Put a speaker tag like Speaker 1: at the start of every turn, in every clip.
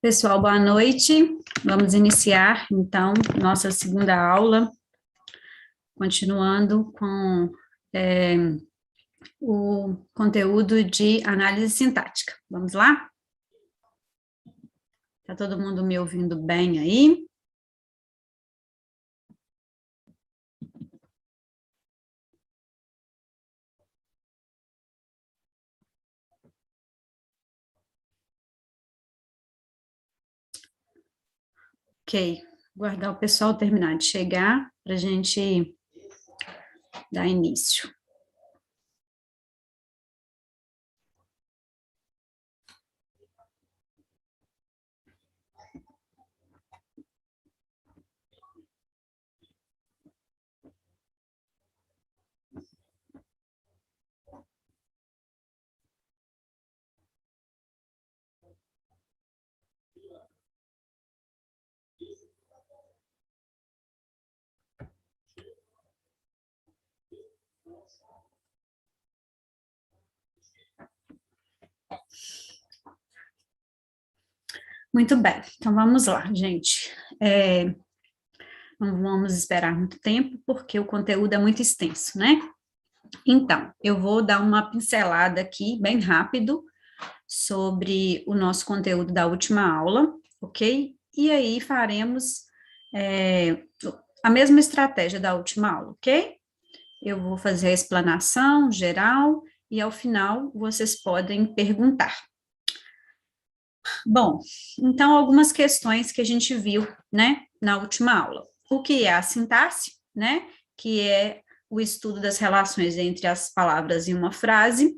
Speaker 1: Pessoal, boa noite. Vamos iniciar, então, nossa segunda aula, continuando com o conteúdo de análise sintática. Vamos lá? Está todo mundo me ouvindo bem aí? Ok, guardar o pessoal terminar de chegar para a gente dar início. Muito bem, então vamos lá, gente. Não vamos esperar muito tempo, porque o conteúdo é muito extenso, né? Então, eu vou dar uma pincelada aqui, bem rápido, sobre o nosso conteúdo da última aula, ok? E aí faremos a mesma estratégia da última aula, ok? Eu vou fazer a explanação geral e ao final vocês podem perguntar. Bom, então algumas questões que a gente viu, né, na última aula. O que é a sintaxe, né, que é o estudo das relações entre as palavras em uma frase.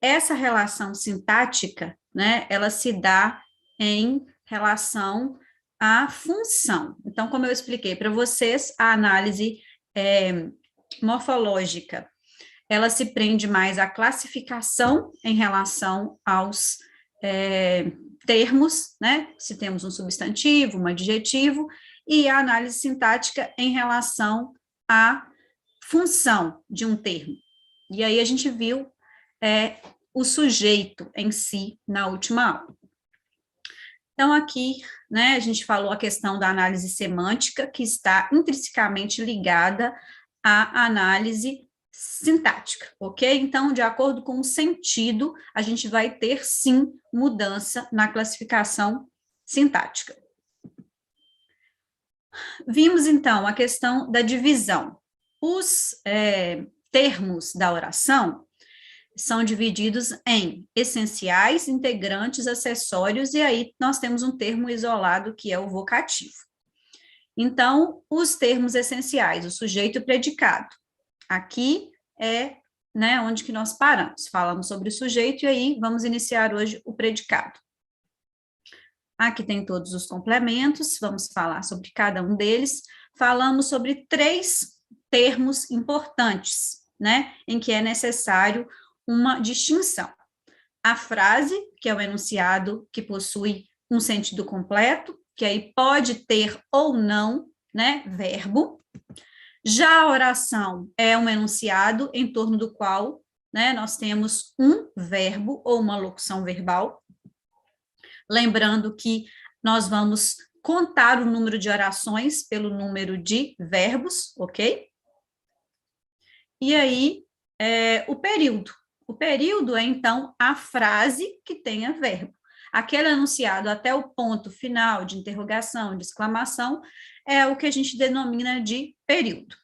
Speaker 1: Essa relação sintática, né, ela se dá em relação à função. Então, como eu expliquei para vocês, a análise morfológica, ela se prende mais à classificação em relação aos termos, né, se temos um substantivo, um adjetivo, e a análise sintática em relação à função de um termo. E aí a gente viu o sujeito em si na última aula. Então, aqui, né, a gente falou a questão da análise semântica, que está intrinsecamente ligada à análise sintática, ok? Então, de acordo com o sentido, a gente vai ter, sim, mudança na classificação sintática. Vimos, então, a questão da divisão. Os termos da oração são divididos em essenciais, integrantes, acessórios, e aí nós temos um termo isolado, que é o vocativo. Então, os termos essenciais, o sujeito e o predicado. Aqui é, né, onde que nós paramos. Falamos sobre o sujeito e aí vamos iniciar hoje o predicado. Aqui tem todos os complementos, vamos falar sobre cada um deles. Falamos sobre 3 termos importantes, né, em que é necessário uma distinção. A frase, que é o enunciado que possui um sentido completo, que aí pode ter ou não, né, verbo. Já a oração é um enunciado em torno do qual, né, nós temos um verbo ou uma locução verbal. Lembrando que nós vamos contar o número de orações pelo número de verbos, ok? E aí, o período. O período é, então, a frase que tenha verbo. Aquele enunciado até o ponto final de interrogação, de exclamação, é o que a gente denomina de período.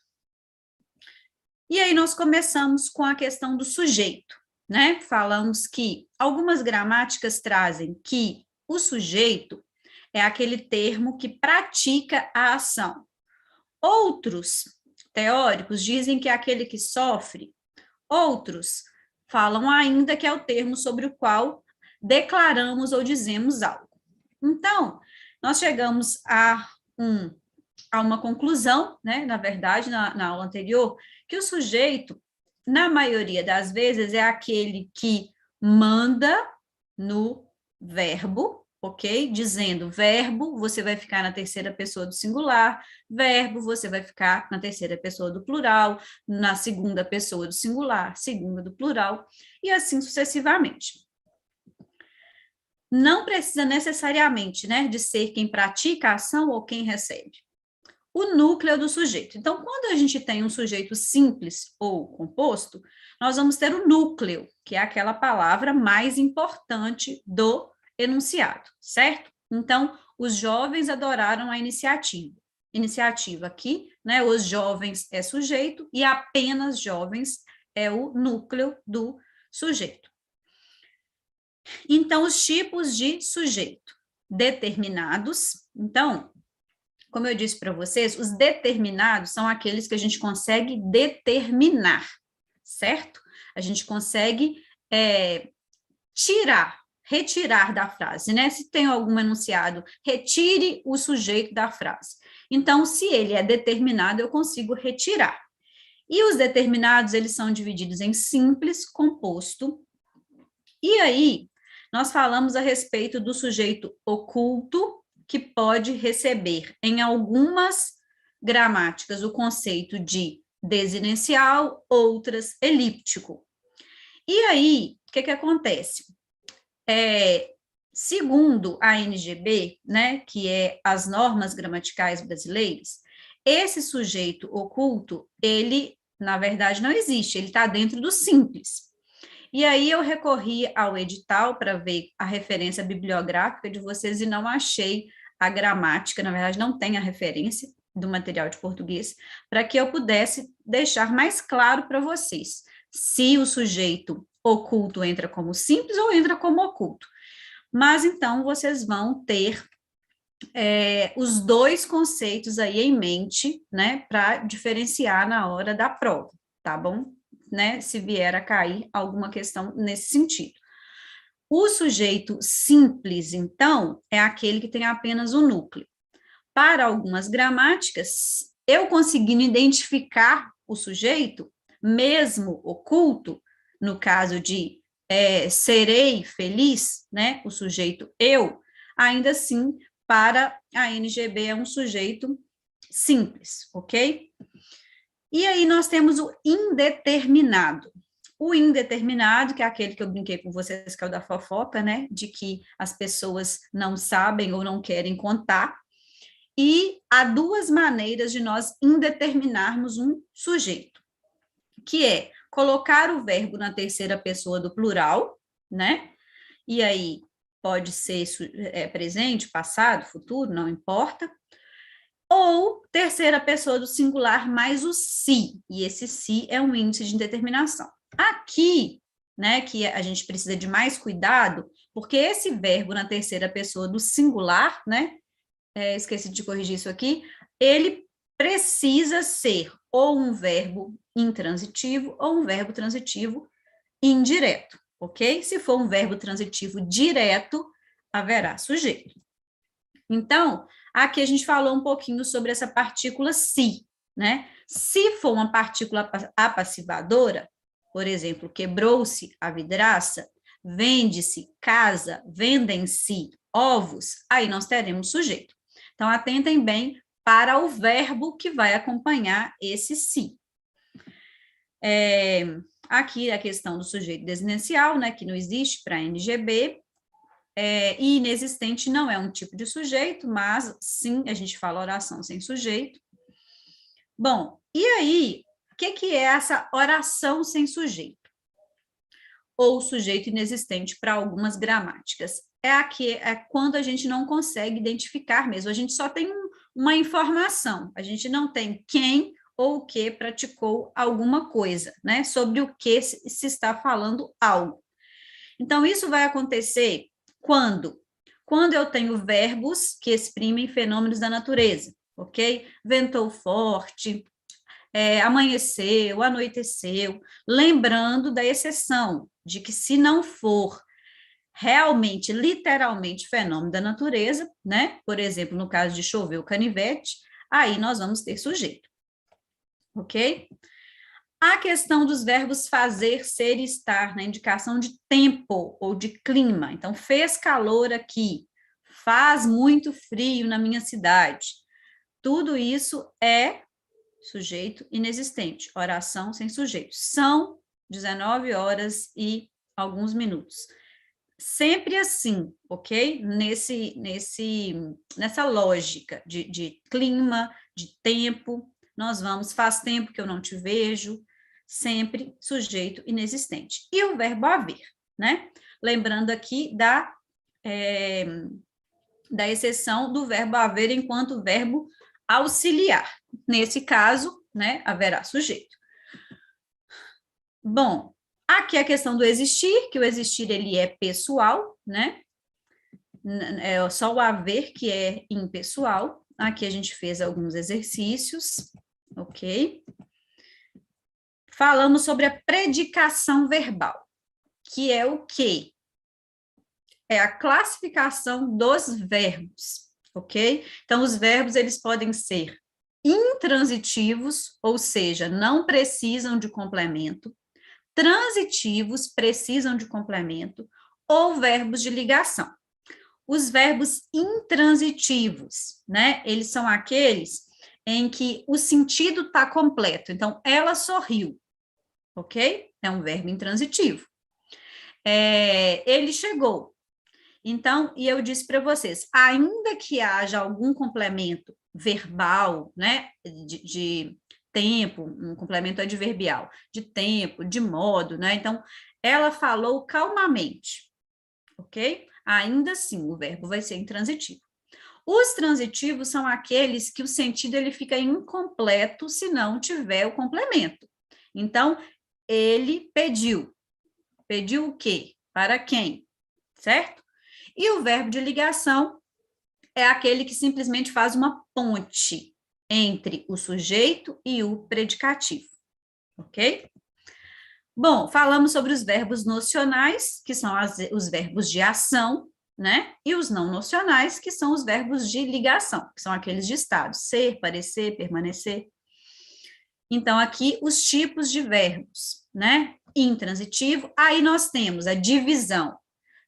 Speaker 1: E aí nós começamos com a questão do sujeito, né? Falamos que algumas gramáticas trazem que o sujeito é aquele termo que pratica a ação. Outros teóricos dizem que é aquele que sofre. Outros falam ainda que é o termo sobre o qual declaramos ou dizemos algo. Então, nós chegamos a uma conclusão, né, na verdade, na aula anterior, que o sujeito, na maioria das vezes, é aquele que manda no verbo, ok? Dizendo verbo, você vai ficar na terceira pessoa do singular, verbo, você vai ficar na terceira pessoa do plural, na segunda pessoa do singular, segunda do plural, e assim sucessivamente. não precisa necessariamente, né, de ser quem pratica a ação ou quem recebe. O núcleo do sujeito. Então, quando a gente tem um sujeito simples ou composto, nós vamos ter o núcleo, que é aquela palavra mais importante do enunciado, certo? Então, os jovens adoraram a iniciativa. Iniciativa aqui, né? Os jovens é sujeito e apenas jovens é o núcleo do sujeito. Então, os tipos de sujeito determinados. Então, como eu disse para vocês, os determinados são aqueles que a gente consegue determinar, certo? A gente consegue retirar da frase, né? Se tem algum enunciado, retire o sujeito da frase. Então, se ele é determinado, eu consigo retirar. E os determinados, eles são divididos em simples, composto. E aí, nós falamos a respeito do sujeito oculto, que pode receber em algumas gramáticas o conceito de desinencial, outras elíptico. E aí, o que acontece? Segundo a NGB, né, que é as normas gramaticais brasileiras, esse sujeito oculto, ele, na verdade, não existe, ele está dentro do simples. E aí eu recorri ao edital para ver a referência bibliográfica de vocês e não achei a gramática, na verdade não tem a referência do material de português, para que eu pudesse deixar mais claro para vocês se o sujeito oculto entra como simples ou entra como oculto. Mas então vocês vão ter os dois conceitos aí em mente, né, para diferenciar na hora da prova, tá bom? Né, se vier a cair alguma questão nesse sentido. O sujeito simples, então, é aquele que tem apenas o núcleo. Para algumas gramáticas, eu conseguindo identificar o sujeito, mesmo oculto, no caso de serei feliz, né, o sujeito eu, ainda assim, para a NGB é um sujeito simples, ok? E aí nós temos o indeterminado. O indeterminado, que é aquele que eu brinquei com vocês, que é o da fofoca, né? De que as pessoas não sabem ou não querem contar. E há duas maneiras de nós indeterminarmos um sujeito, que é colocar o verbo na terceira pessoa do plural, né? E aí pode ser presente, passado, futuro, não importa. Ou terceira pessoa do singular mais o se, e esse se é um índice de indeterminação. Aqui, né, que a gente precisa de mais cuidado, porque esse verbo na terceira pessoa do singular, né, esqueci de corrigir isso aqui, ele precisa ser ou um verbo intransitivo ou um verbo transitivo indireto, ok? Se for um verbo transitivo direto, haverá sujeito. Então, aqui a gente falou um pouquinho sobre essa partícula se, né? Se for uma partícula apassivadora, por exemplo, quebrou-se a vidraça, vende-se casa, vendem-se ovos, aí nós teremos sujeito. Então, atentem bem para o verbo que vai acompanhar esse se. Aqui a questão do sujeito desinencial, né, que não existe para NGB, e inexistente não é um tipo de sujeito, mas sim, a gente fala oração sem sujeito. Bom, e aí, o que é essa oração sem sujeito? Ou sujeito inexistente para algumas gramáticas? É quando a gente não consegue identificar mesmo, a gente só tem uma informação, a gente não tem quem ou o que praticou alguma coisa, né? Sobre o que se está falando algo. Então, isso vai acontecer quando? Quando eu tenho verbos que exprimem fenômenos da natureza, ok? Ventou forte, amanheceu, anoiteceu, lembrando da exceção, de que se não for realmente, literalmente, fenômeno da natureza, né? Por exemplo, no caso de chover o canivete, aí nós vamos ter sujeito, ok? A questão dos verbos fazer, ser e estar, na indicação de tempo ou de clima. Então, fez calor aqui, faz muito frio na minha cidade. Tudo isso é sujeito inexistente, oração sem sujeito. São 19 horas e alguns minutos. Sempre assim, ok? Nessa lógica de clima, de tempo, nós vamos, faz tempo que eu não te vejo, sempre sujeito inexistente. E o verbo haver, né? Lembrando aqui da exceção do verbo haver enquanto verbo auxiliar. Nesse caso, né, haverá sujeito. Bom, aqui a questão do existir, que o existir ele é pessoal, né? É só o haver que é impessoal. Aqui a gente fez alguns exercícios, ok? Falamos sobre a predicação verbal, que é o quê? É a classificação dos verbos, ok? Então, os verbos, eles podem ser intransitivos, ou seja, não precisam de complemento, transitivos, precisam de complemento, ou verbos de ligação. Os verbos intransitivos, né? Eles são aqueles em que o sentido está completo. Então, ela sorriu, ok? É um verbo intransitivo. Ele chegou. Então, e eu disse para vocês, ainda que haja algum complemento verbal, né, de tempo, um complemento adverbial, de tempo, de modo, né? Então, ela falou calmamente, ok? Ainda assim, o verbo vai ser intransitivo. Os transitivos são aqueles que o sentido ele fica incompleto se não tiver o complemento. Então, ele pediu. Pediu o quê? Para quem? Certo? E o verbo de ligação é aquele que simplesmente faz uma ponte entre o sujeito e o predicativo, ok? Bom, falamos sobre os verbos nocionais, que são os verbos de ação, né? E os não nocionais, que são os verbos de ligação, que são aqueles de estado, ser, parecer, permanecer. Então, aqui os tipos de verbos, né? Intransitivo, aí nós temos a divisão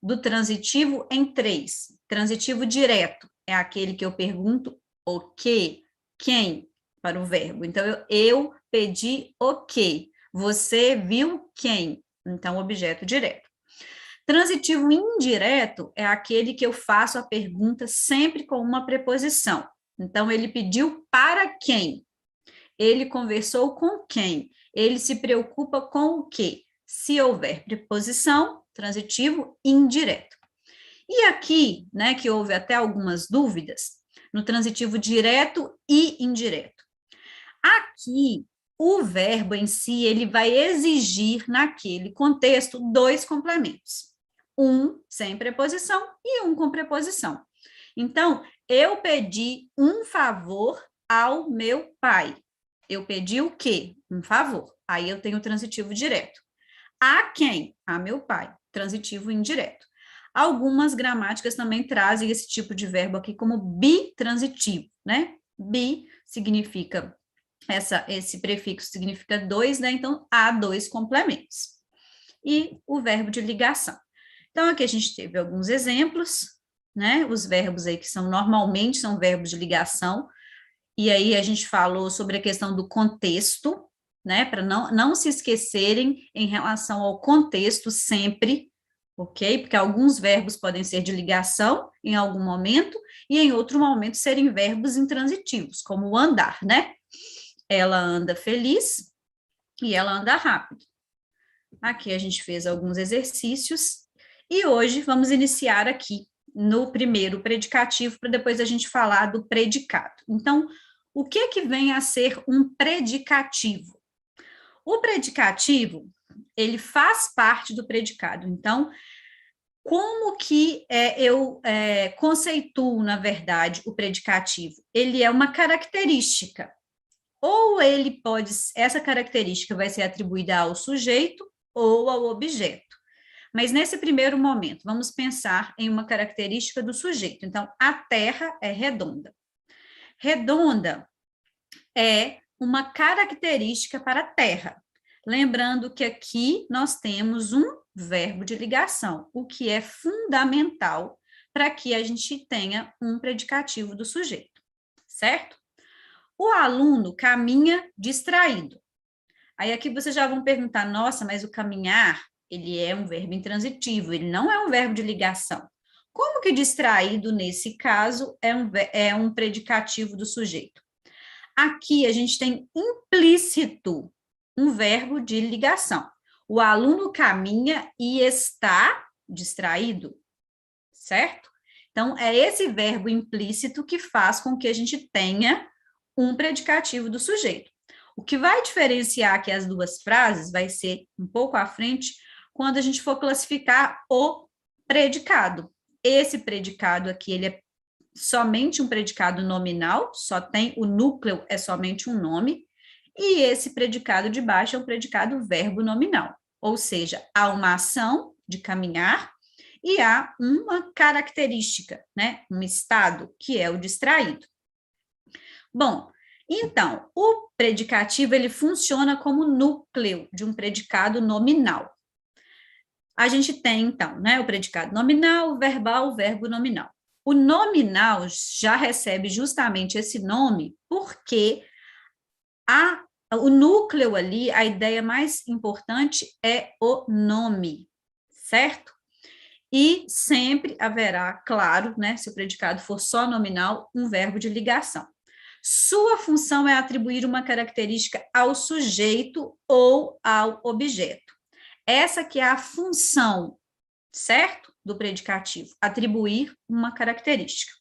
Speaker 1: do transitivo em 3. Transitivo direto é aquele que eu pergunto o que, quem para o verbo. Então, eu pedi o que, você viu quem, então, objeto direto. Transitivo indireto é aquele que eu faço a pergunta sempre com uma preposição. Então, ele pediu para quem? Ele conversou com quem? Ele se preocupa com o quê? Se houver preposição, transitivo indireto. E aqui, né, que houve até algumas dúvidas, no transitivo direto e indireto. Aqui, o verbo em si, ele vai exigir, naquele contexto, 2 complementos. Um sem preposição e um com preposição. Então, eu pedi um favor ao meu pai. Eu pedi o quê? Um favor. Aí eu tenho o transitivo direto. A quem? A meu pai. Transitivo indireto. Algumas gramáticas também trazem esse tipo de verbo aqui como bitransitivo, né? Bi significa, esse prefixo significa 2, né? Então, há 2 complementos. E o verbo de ligação. Então, aqui a gente teve alguns exemplos, né? Os verbos aí que normalmente são verbos de ligação, e aí a gente falou sobre a questão do contexto, né, para não se esquecerem em relação ao contexto sempre, ok? Porque alguns verbos podem ser de ligação em algum momento, e em outro momento serem verbos intransitivos, como o andar, né? Ela anda feliz e ela anda rápido. Aqui a gente fez alguns exercícios, e hoje vamos iniciar aqui no primeiro predicativo, para depois a gente falar do predicado. Então, o que vem a ser um predicativo? O predicativo, ele faz parte do predicado. Então, como que eu conceituo, na verdade, o predicativo? Ele é uma característica. Ou essa característica vai ser atribuída ao sujeito ou ao objeto. Mas nesse primeiro momento, vamos pensar em uma característica do sujeito. Então, a Terra é redonda. Redonda é uma característica para a Terra. Lembrando que aqui nós temos um verbo de ligação, o que é fundamental para que a gente tenha um predicativo do sujeito, certo? O aluno caminha distraído. Aí aqui vocês já vão perguntar, nossa, mas o caminhar ele é um verbo intransitivo, ele não é um verbo de ligação. Como que distraído, nesse caso, é um predicativo do sujeito? Aqui a gente tem implícito um verbo de ligação. O aluno caminha e está distraído, certo? Então, é esse verbo implícito que faz com que a gente tenha um predicativo do sujeito. O que vai diferenciar aqui as duas frases vai ser um pouco à frente, quando a gente for classificar o predicado. Esse predicado aqui, ele é somente um predicado nominal, só tem o núcleo, é somente um nome, e esse predicado de baixo é um predicado verbo nominal, ou seja, há uma ação de caminhar e há uma característica, né, um estado, que é o distraído. Bom, então, o predicativo, ele funciona como núcleo de um predicado nominal. A gente tem, então, né, o predicado nominal, verbal, verbo nominal. O nominal já recebe justamente esse nome porque o núcleo ali, a ideia mais importante é o nome, certo? E sempre haverá, claro, né, se o predicado for só nominal, um verbo de ligação. Sua função é atribuir uma característica ao sujeito ou ao objeto. Essa que é a função, certo? Do predicativo, atribuir uma característica.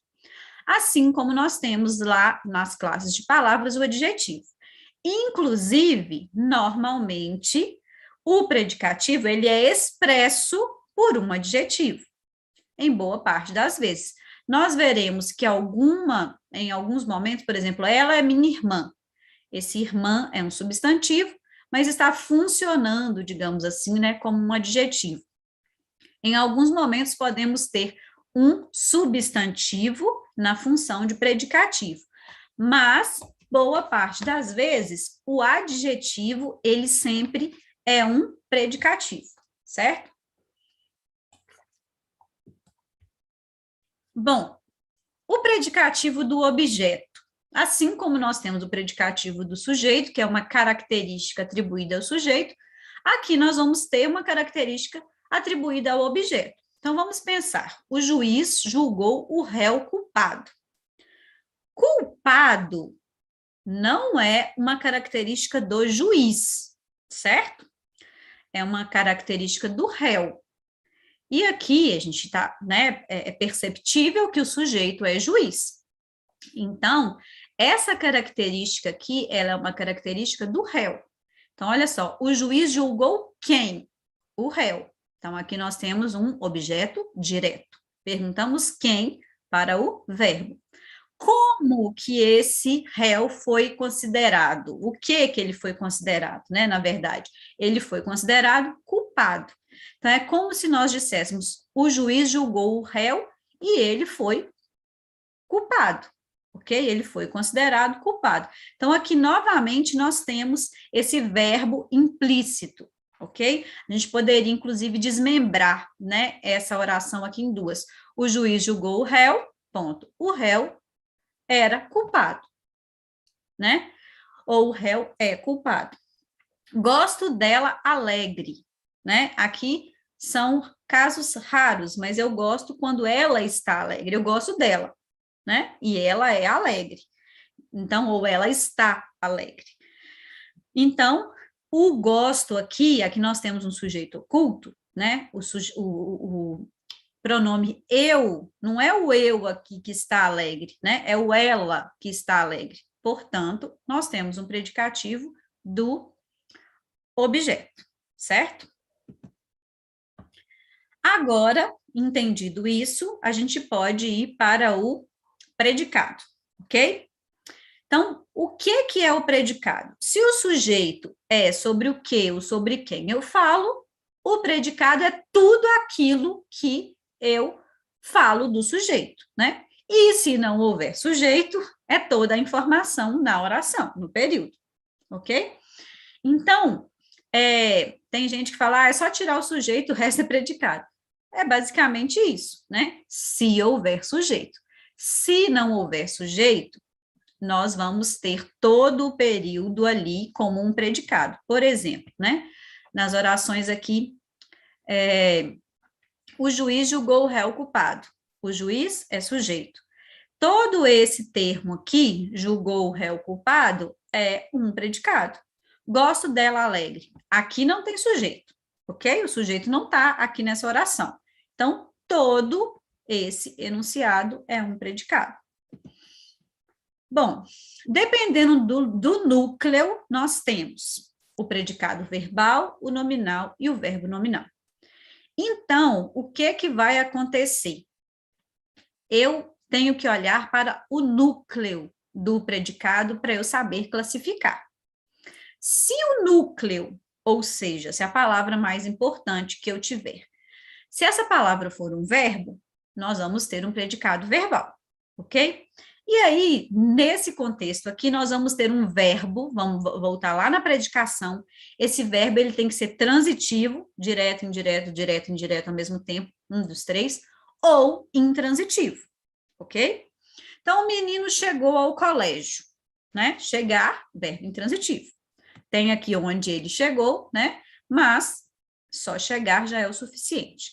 Speaker 1: Assim como nós temos lá nas classes de palavras o adjetivo. Inclusive, normalmente, o predicativo, ele é expresso por um adjetivo, em boa parte das vezes. Nós veremos que em alguns momentos, por exemplo, ela é minha irmã. Esse irmã é um substantivo, mas está funcionando, digamos assim, né, como um adjetivo. Em alguns momentos, podemos ter um substantivo na função de predicativo, mas, boa parte das vezes, o adjetivo, ele sempre é um predicativo, certo? Bom, o predicativo do objeto. Assim como nós temos o predicativo do sujeito, que é uma característica atribuída ao sujeito, aqui nós vamos ter uma característica atribuída ao objeto. Então, vamos pensar. O juiz julgou o réu culpado. Culpado não é uma característica do juiz, certo? É uma característica do réu. E aqui a gente está, né, é perceptível que o sujeito é juiz. Então, essa característica aqui, ela é uma característica do réu. Então, olha só, o juiz julgou quem? O réu. Então, aqui nós temos um objeto direto. Perguntamos quem para o verbo. Como que esse réu foi considerado? O que ele foi considerado, né? Na verdade, ele foi considerado culpado. Então, é como se nós disséssemos, o juiz julgou o réu e ele foi culpado, ok? Ele foi considerado culpado. Então, aqui, novamente, nós temos esse verbo implícito, ok? A gente poderia, inclusive, desmembrar, né, essa oração aqui em duas. O juiz julgou o réu, ponto. O réu era culpado, né? Ou o réu é culpado. Gosto dela alegre, né? Aqui são casos raros, mas eu gosto quando ela está alegre, eu gosto dela, né? E ela é alegre. Então, ou ela está alegre. Então, o gosto aqui nós temos um sujeito oculto, né? O pronome eu, não é o eu aqui que está alegre, né? É o ela que está alegre. Portanto, nós temos um predicativo do objeto, certo? Agora, entendido isso, a gente pode ir para o predicado, ok? Então, o que é o predicado? Se o sujeito é sobre o que ou sobre quem eu falo, o predicado é tudo aquilo que eu falo do sujeito, né? E se não houver sujeito, é toda a informação na oração, no período, ok? Então, tem gente que fala, é só tirar o sujeito, o resto é predicado. É basicamente isso, né? Se houver sujeito. Se não houver sujeito, nós vamos ter todo o período ali como um predicado. Por exemplo, né? Nas orações aqui o juiz julgou o réu culpado. O juiz é sujeito. Todo esse termo aqui, julgou o réu culpado, é um predicado. Gosto dela alegre. Aqui não tem sujeito, ok? O sujeito não está aqui nessa oração. Então, todo esse enunciado é um predicado. Bom, dependendo do núcleo, nós temos o predicado verbal, o nominal e o verbo nominal. Então, o que vai acontecer? Eu tenho que olhar para o núcleo do predicado para eu saber classificar. Se o núcleo, ou seja, se a palavra mais importante que eu tiver, se essa palavra for um verbo, nós vamos ter um predicado verbal, ok? E aí, nesse contexto aqui, nós vamos ter um verbo, vamos voltar lá na predicação, esse verbo ele tem que ser transitivo, direto, indireto, direto, indireto ao mesmo tempo, um dos três, ou intransitivo, ok? Então, o menino chegou ao colégio, né? Chegar, verbo intransitivo. Tem aqui onde ele chegou, né? Mas só chegar já é o suficiente.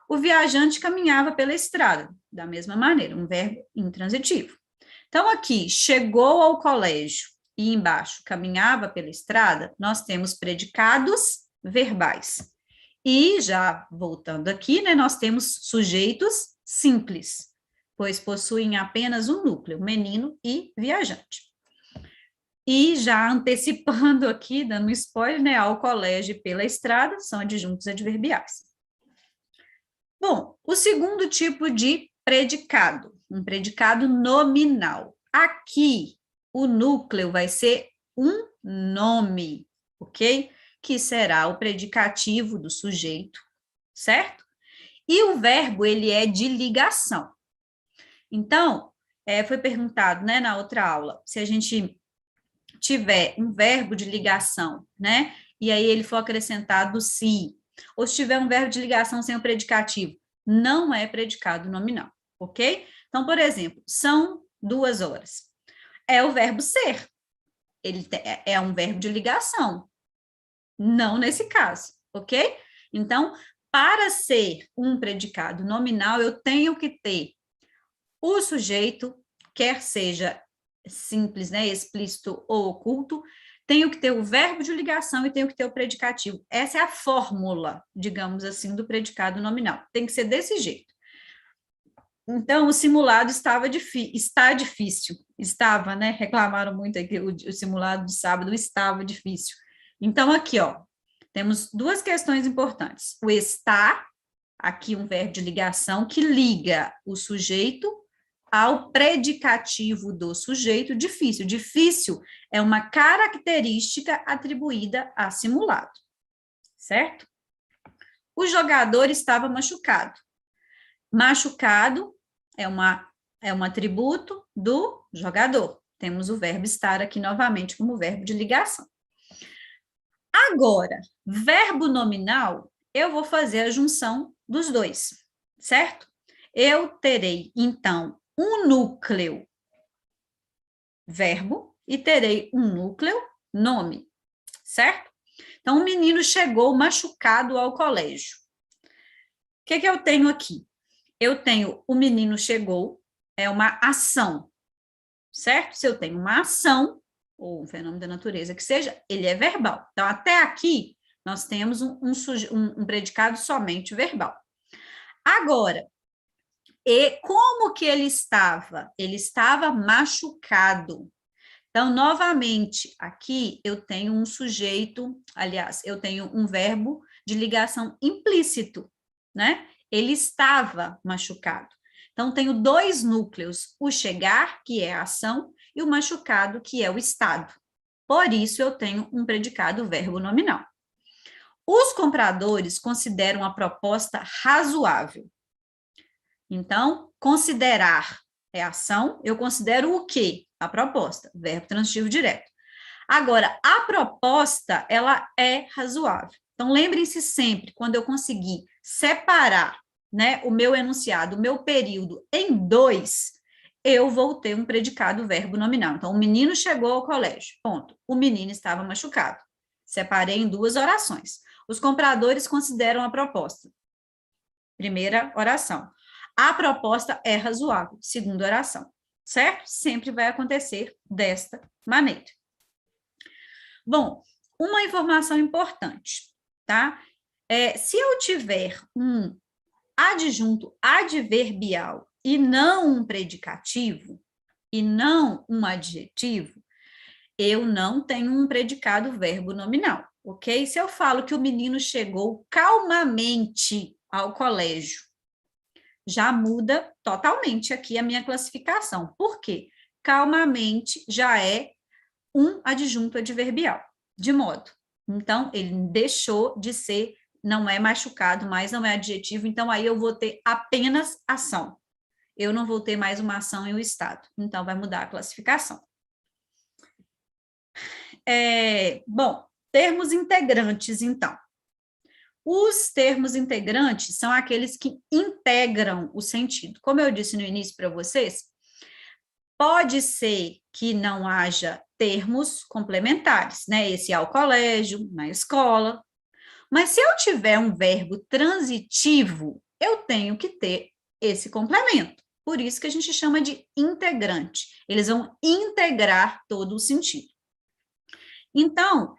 Speaker 1: O viajante caminhava pela estrada, da mesma maneira, um verbo intransitivo. Então, aqui, chegou ao colégio e embaixo, caminhava pela estrada, nós temos predicados verbais. E, já voltando aqui, né, nós temos sujeitos simples, pois possuem apenas um núcleo, menino e viajante. E já antecipando aqui, dando um spoiler, né, ao colégio e pela estrada, são adjuntos adverbiais. Bom, o segundo tipo de predicado, um predicado nominal. Aqui, o núcleo vai ser um nome, ok? Que será o predicativo do sujeito, certo? E o verbo, ele é de ligação. Então, foi perguntado, né, na outra aula, se a gente tiver um verbo de ligação, né, e aí ele for acrescentado se, ou se tiver um verbo de ligação sem o predicativo, não é predicado nominal, ok? Então, por exemplo, são 2 horas. É o verbo ser. Ele é um verbo de ligação. Não nesse caso, ok? Então, para ser um predicado nominal, eu tenho que ter o sujeito, quer seja simples, né, explícito ou oculto, tenho que ter o verbo de ligação e tenho que ter o predicativo. Essa é a fórmula, digamos assim, do predicado nominal. Tem que ser desse jeito. Então, o simulado está difícil. Estava, né? Reclamaram muito aqui, o simulado de sábado estava difícil. Então, aqui, ó, temos 2 questões importantes. O está, aqui um verbo de ligação que liga o sujeito ao predicativo do sujeito, difícil. Difícil é uma característica atribuída a simulado, certo? O jogador estava machucado. Machucado é um atributo do jogador. Temos o verbo estar aqui novamente como verbo de ligação. Agora, verbo nominal, eu vou fazer a junção dos dois, certo? Eu terei, então, um núcleo verbo e terei um núcleo nome, certo? Então, o menino chegou machucado ao colégio. O que eu tenho aqui? Eu tenho o menino chegou, é uma ação, certo? Se eu tenho uma ação, ou um fenômeno da natureza que seja, ele é verbal. Então, até aqui, nós temos um predicado somente verbal. Agora, e como que ele estava? Ele estava machucado. Então, novamente, aqui eu tenho um sujeito, aliás, eu tenho um verbo de ligação implícito, né? Ele estava machucado. Então, tenho 2 núcleos, o chegar, que é a ação, e o machucado, que é o estado. Por isso, eu tenho um predicado verbo nominal. Os compradores consideram a proposta razoável. Então, considerar é ação, eu considero o quê? A proposta, verbo transitivo direto. Agora, a proposta, ela é razoável. Então, lembrem-se sempre, quando eu conseguir separar, né, o meu enunciado, o meu período em 2, eu vou ter um predicado verbo nominal. Então, o menino chegou ao colégio, ponto. O menino estava machucado. Separei em 2 orações. Os compradores consideram a proposta. Primeira oração. A proposta é razoável. Segunda oração. Certo? Sempre vai acontecer desta maneira. Bom, uma informação importante, tá? Se eu tiver um adjunto adverbial e não um predicativo, e não um adjetivo, eu não tenho um predicado verbo nominal, ok? Se eu falo que o menino chegou calmamente ao colégio, já muda totalmente aqui a minha classificação. Por quê? Calmamente já é um adjunto adverbial, de modo. Então, ele deixou de ser, não é machucado, mas não é adjetivo, então aí eu vou ter apenas ação. Eu não vou ter mais uma ação em o estado. Então, vai mudar a classificação. Bom, termos integrantes, então. Os termos integrantes são aqueles que integram o sentido. Como eu disse no início para vocês, pode ser que não haja termos complementares, né? Esse ao colégio, na escola. Mas se eu tiver um verbo transitivo, eu tenho que ter esse complemento. Por isso que a gente chama de integrante. Eles vão integrar todo o sentido. Então,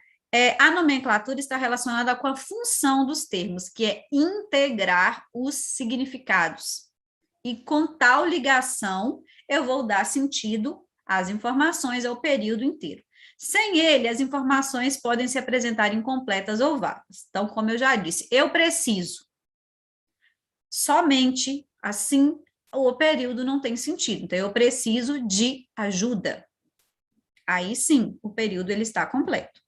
Speaker 1: a nomenclatura está relacionada com a função dos termos, que é integrar os significados. E com tal ligação, eu vou dar sentido às informações ao período inteiro. Sem ele, as informações podem se apresentar incompletas ou vagas. Então, como eu já disse, eu preciso. Somente assim, o período não tem sentido. Então, eu preciso de ajuda. Aí sim, o período ele está completo.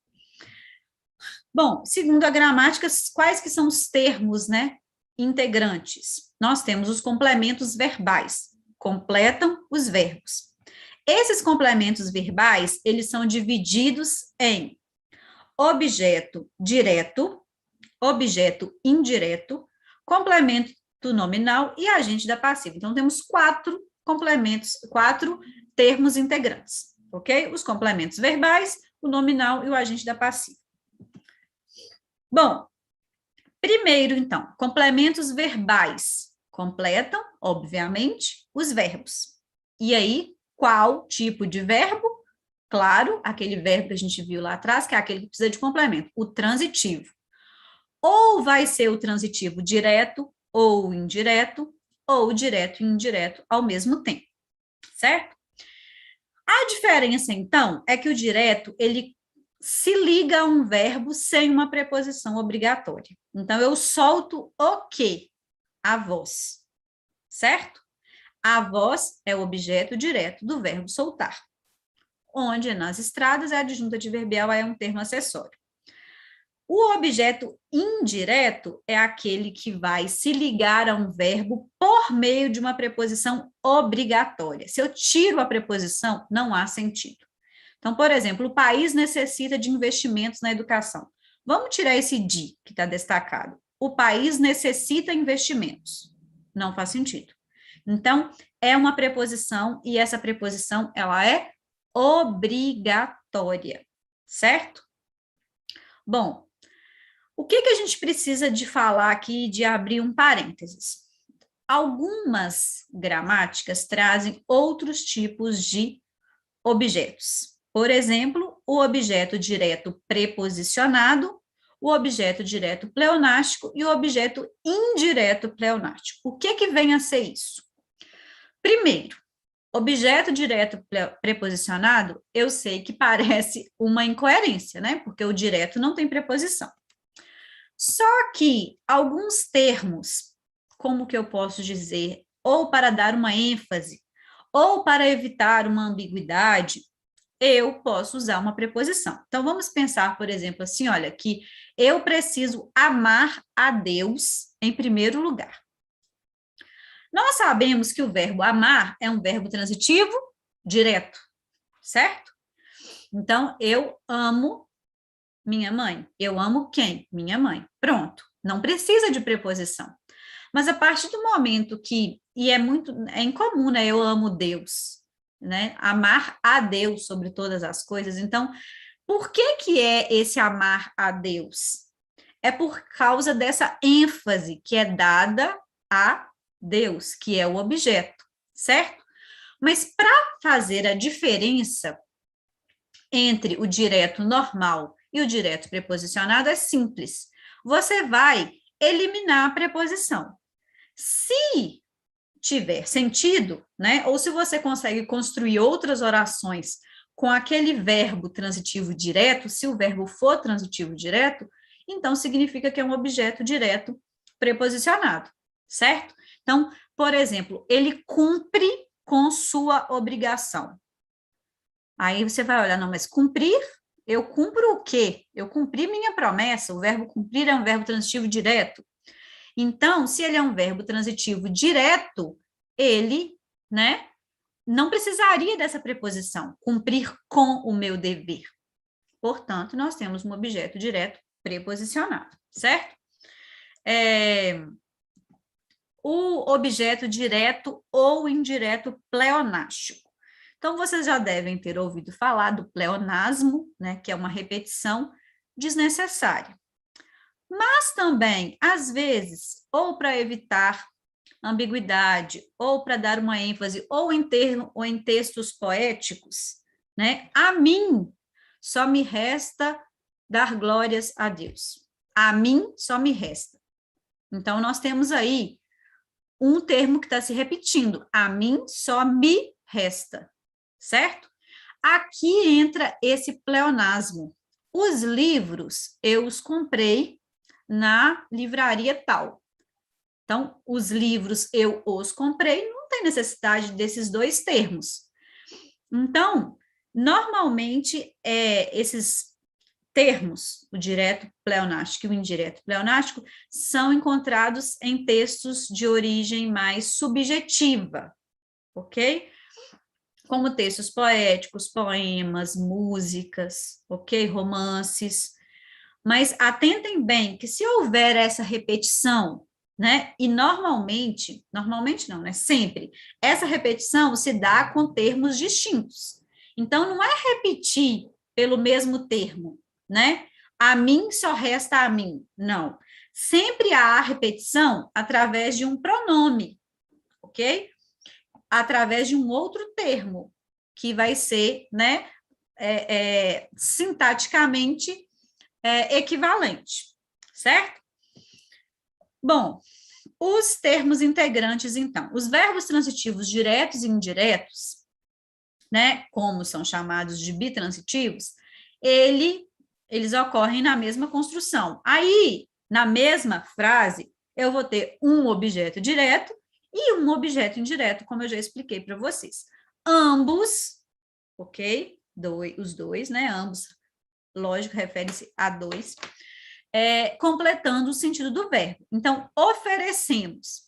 Speaker 1: Bom, segundo a gramática, quais que são os termos, né, integrantes? Nós temos os complementos verbais, completam os verbos. Esses complementos verbais, eles são divididos em objeto direto, objeto indireto, complemento nominal e agente da passiva. Então, temos 4 complementos, 4 termos integrantes, ok? Os complementos verbais, o nominal e o agente da passiva. Bom, primeiro, então, complementos verbais completam, obviamente, os verbos. E aí, qual tipo de verbo? Claro, aquele verbo que a gente viu lá atrás, que é aquele que precisa de complemento, o transitivo. Ou vai ser o transitivo direto ou indireto, ou direto e indireto ao mesmo tempo, certo? A diferença, então, é que o direto, ele se liga a um verbo sem uma preposição obrigatória. Então, eu solto o quê? A voz, certo? A voz é o objeto direto do verbo soltar, onde nas estradas a adjunta adverbial é um termo acessório. O objeto indireto é aquele que vai se ligar a um verbo por meio de uma preposição obrigatória. Se eu tiro a preposição, não há sentido. Então, por exemplo, o país necessita de investimentos na educação. Vamos tirar esse de, que está destacado. O país necessita investimentos. Não faz sentido. Então, é uma preposição e essa preposição, ela é obrigatória, certo? Bom, o que a gente precisa de falar aqui, de abrir um parênteses? Algumas gramáticas trazem outros tipos de objetos. Por exemplo, o objeto direto preposicionado, o objeto direto pleonástico e o objeto indireto pleonástico. O que vem a ser isso? Primeiro, objeto direto preposicionado, eu sei que parece uma incoerência, né? Porque o direto não tem preposição. Só que alguns termos, como que eu posso dizer, ou para dar uma ênfase, ou para evitar uma ambiguidade, eu posso usar uma preposição. Então, vamos pensar, por exemplo, assim, olha, que eu preciso amar a Deus em primeiro lugar. Nós sabemos que o verbo amar é um verbo transitivo direto, certo? Então, eu amo minha mãe. Eu amo quem? Minha mãe. Pronto. Não precisa de preposição. Mas a partir do momento que, e é incomum, né? Eu amo Deus, né? Amar a Deus sobre todas as coisas. Então, por que é esse amar a Deus? é por causa dessa ênfase que é dada a Deus, que é o objeto, certo? Mas para fazer a diferença entre o direto normal e o direto preposicionado é simples. Você vai eliminar a preposição. Se tiver sentido, né? Ou se você consegue construir outras orações com aquele verbo transitivo direto, se o verbo for transitivo direto, então significa que é um objeto direto preposicionado, certo? Então, por exemplo, ele cumpre com sua obrigação. Aí você vai olhar, não, mas cumprir, eu cumpro o quê? Eu cumpri minha promessa, o verbo cumprir é um verbo transitivo direto. Então, se ele é um verbo transitivo direto, ele, né, não precisaria dessa preposição, cumprir com o meu dever. Portanto, nós temos um objeto direto preposicionado, certo? O objeto direto ou indireto pleonástico. Então, vocês já devem ter ouvido falar do pleonasmo, né, que é uma repetição desnecessária. Mas também, às vezes, ou para evitar ambiguidade, ou para dar uma ênfase, ou em textos poéticos, né? A mim só me resta dar glórias a Deus. A mim só me resta. Então, nós temos aí um termo que está se repetindo. A mim só me resta, certo? Aqui entra esse pleonasmo. Os livros eu os comprei na livraria tal. Então, os livros eu os comprei, não tem necessidade desses dois termos. Então, normalmente, esses termos, o direto pleonástico e o indireto pleonástico, são encontrados em textos de origem mais subjetiva, ok? Como textos poéticos, poemas, músicas, ok? Romances. Mas atentem bem que se houver essa repetição, né? E normalmente não, né? Sempre, essa repetição se dá com termos distintos. Então, não é repetir pelo mesmo termo, né? A mim só resta a mim. Não. Sempre há repetição através de um pronome, ok? Através de um outro termo, que vai ser, né? Sintaticamente equivalente, certo? Bom, os termos integrantes, então, os verbos transitivos diretos e indiretos, né, como são chamados de bitransitivos, eles ocorrem na mesma construção. Aí, na mesma frase, eu vou ter um objeto direto e um objeto indireto, como eu já expliquei para vocês. Ambos, ok? Os dois, né? Ambos, lógico, refere-se a dois, completando o sentido do verbo. Então, oferecemos.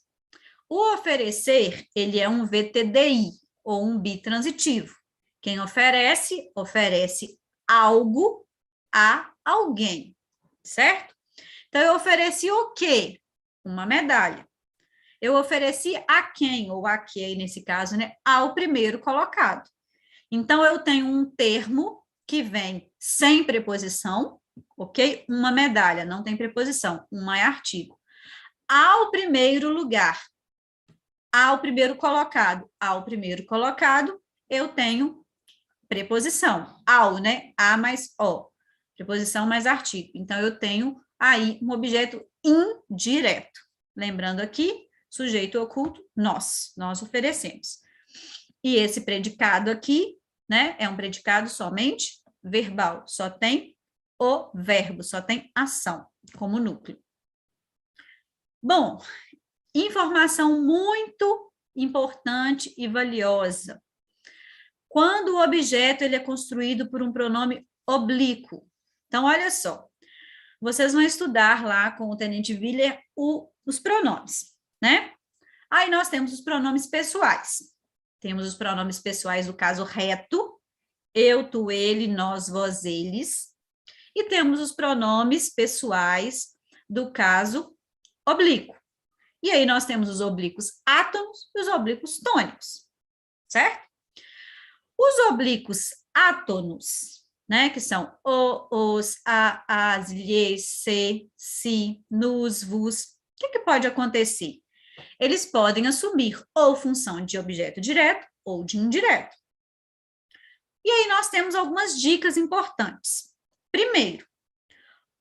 Speaker 1: O oferecer, ele é um VTDI, ou um bitransitivo. Quem oferece, oferece algo a alguém, certo? Então, eu ofereci o quê? Uma medalha. Eu ofereci a quem, ou a que, nesse caso, né? Ao primeiro colocado. Então, eu tenho um termo que vem sem preposição, ok? Uma medalha, não tem preposição, uma é artigo. Ao primeiro lugar, ao primeiro colocado, eu tenho preposição, ao, né? A mais o, preposição mais artigo. Então, eu tenho aí um objeto indireto. Lembrando aqui, sujeito oculto, nós oferecemos. E esse predicado aqui, né, é um predicado somente verbal, só tem o verbo, só tem ação como núcleo. Bom, informação muito importante e valiosa. Quando o objeto ele é construído por um pronome oblíquo. Então, olha só, vocês vão estudar lá com o Tenente Willer os pronomes, né? Aí nós temos os pronomes pessoais. Temos os pronomes pessoais do caso reto, eu, tu, ele, nós, vós, eles. E temos os pronomes pessoais do caso oblíquo. E aí nós temos os oblíquos átonos e os oblíquos tônicos, certo? Os oblíquos átonos, né? Que são o, os, a, as, lhes, se, si, nos, vos. O que pode acontecer? Eles podem assumir ou função de objeto direto ou de indireto. E aí nós temos algumas dicas importantes. Primeiro,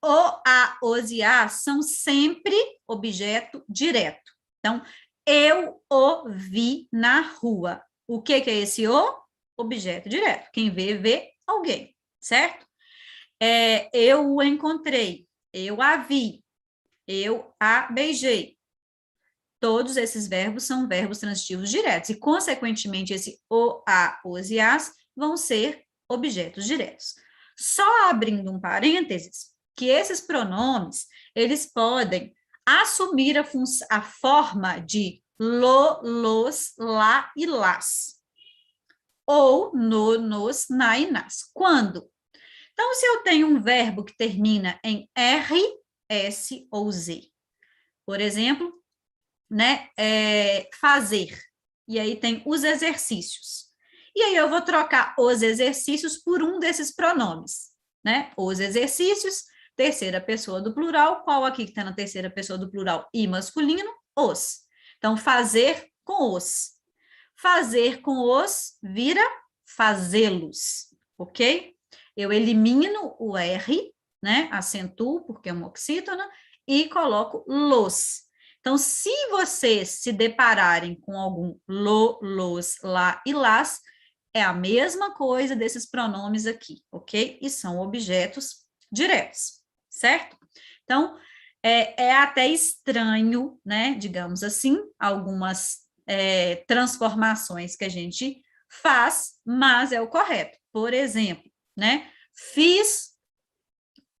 Speaker 1: o, a, os e as são sempre objeto direto. Então, eu o vi na rua. O que é esse o? Objeto direto. Quem vê alguém, certo? Eu o encontrei, eu a vi, eu a beijei. Todos esses verbos são verbos transitivos diretos e, consequentemente, esse o, a, os e as vão ser objetos diretos. Só abrindo um parênteses, que esses pronomes, eles podem assumir a forma de lo, los, lá e las, ou no, nos, na e nas. Quando? Então, se eu tenho um verbo que termina em R, S ou Z, por exemplo, né, fazer, e aí tem os exercícios. E aí eu vou trocar os exercícios por um desses pronomes, né? Os exercícios, terceira pessoa do plural, qual aqui que está na terceira pessoa do plural e masculino? Os. Então, fazer com os. Fazer com os vira fazê-los, ok? Eu elimino o R, né? Acentuo, porque é uma oxítona, e coloco los. Então, se vocês se depararem com algum lo, los, lá e las, é a mesma coisa desses pronomes aqui, ok? E são objetos diretos, certo? Então, é até estranho, né? Digamos assim, algumas transformações que a gente faz, mas é o correto. Por exemplo, né? Fiz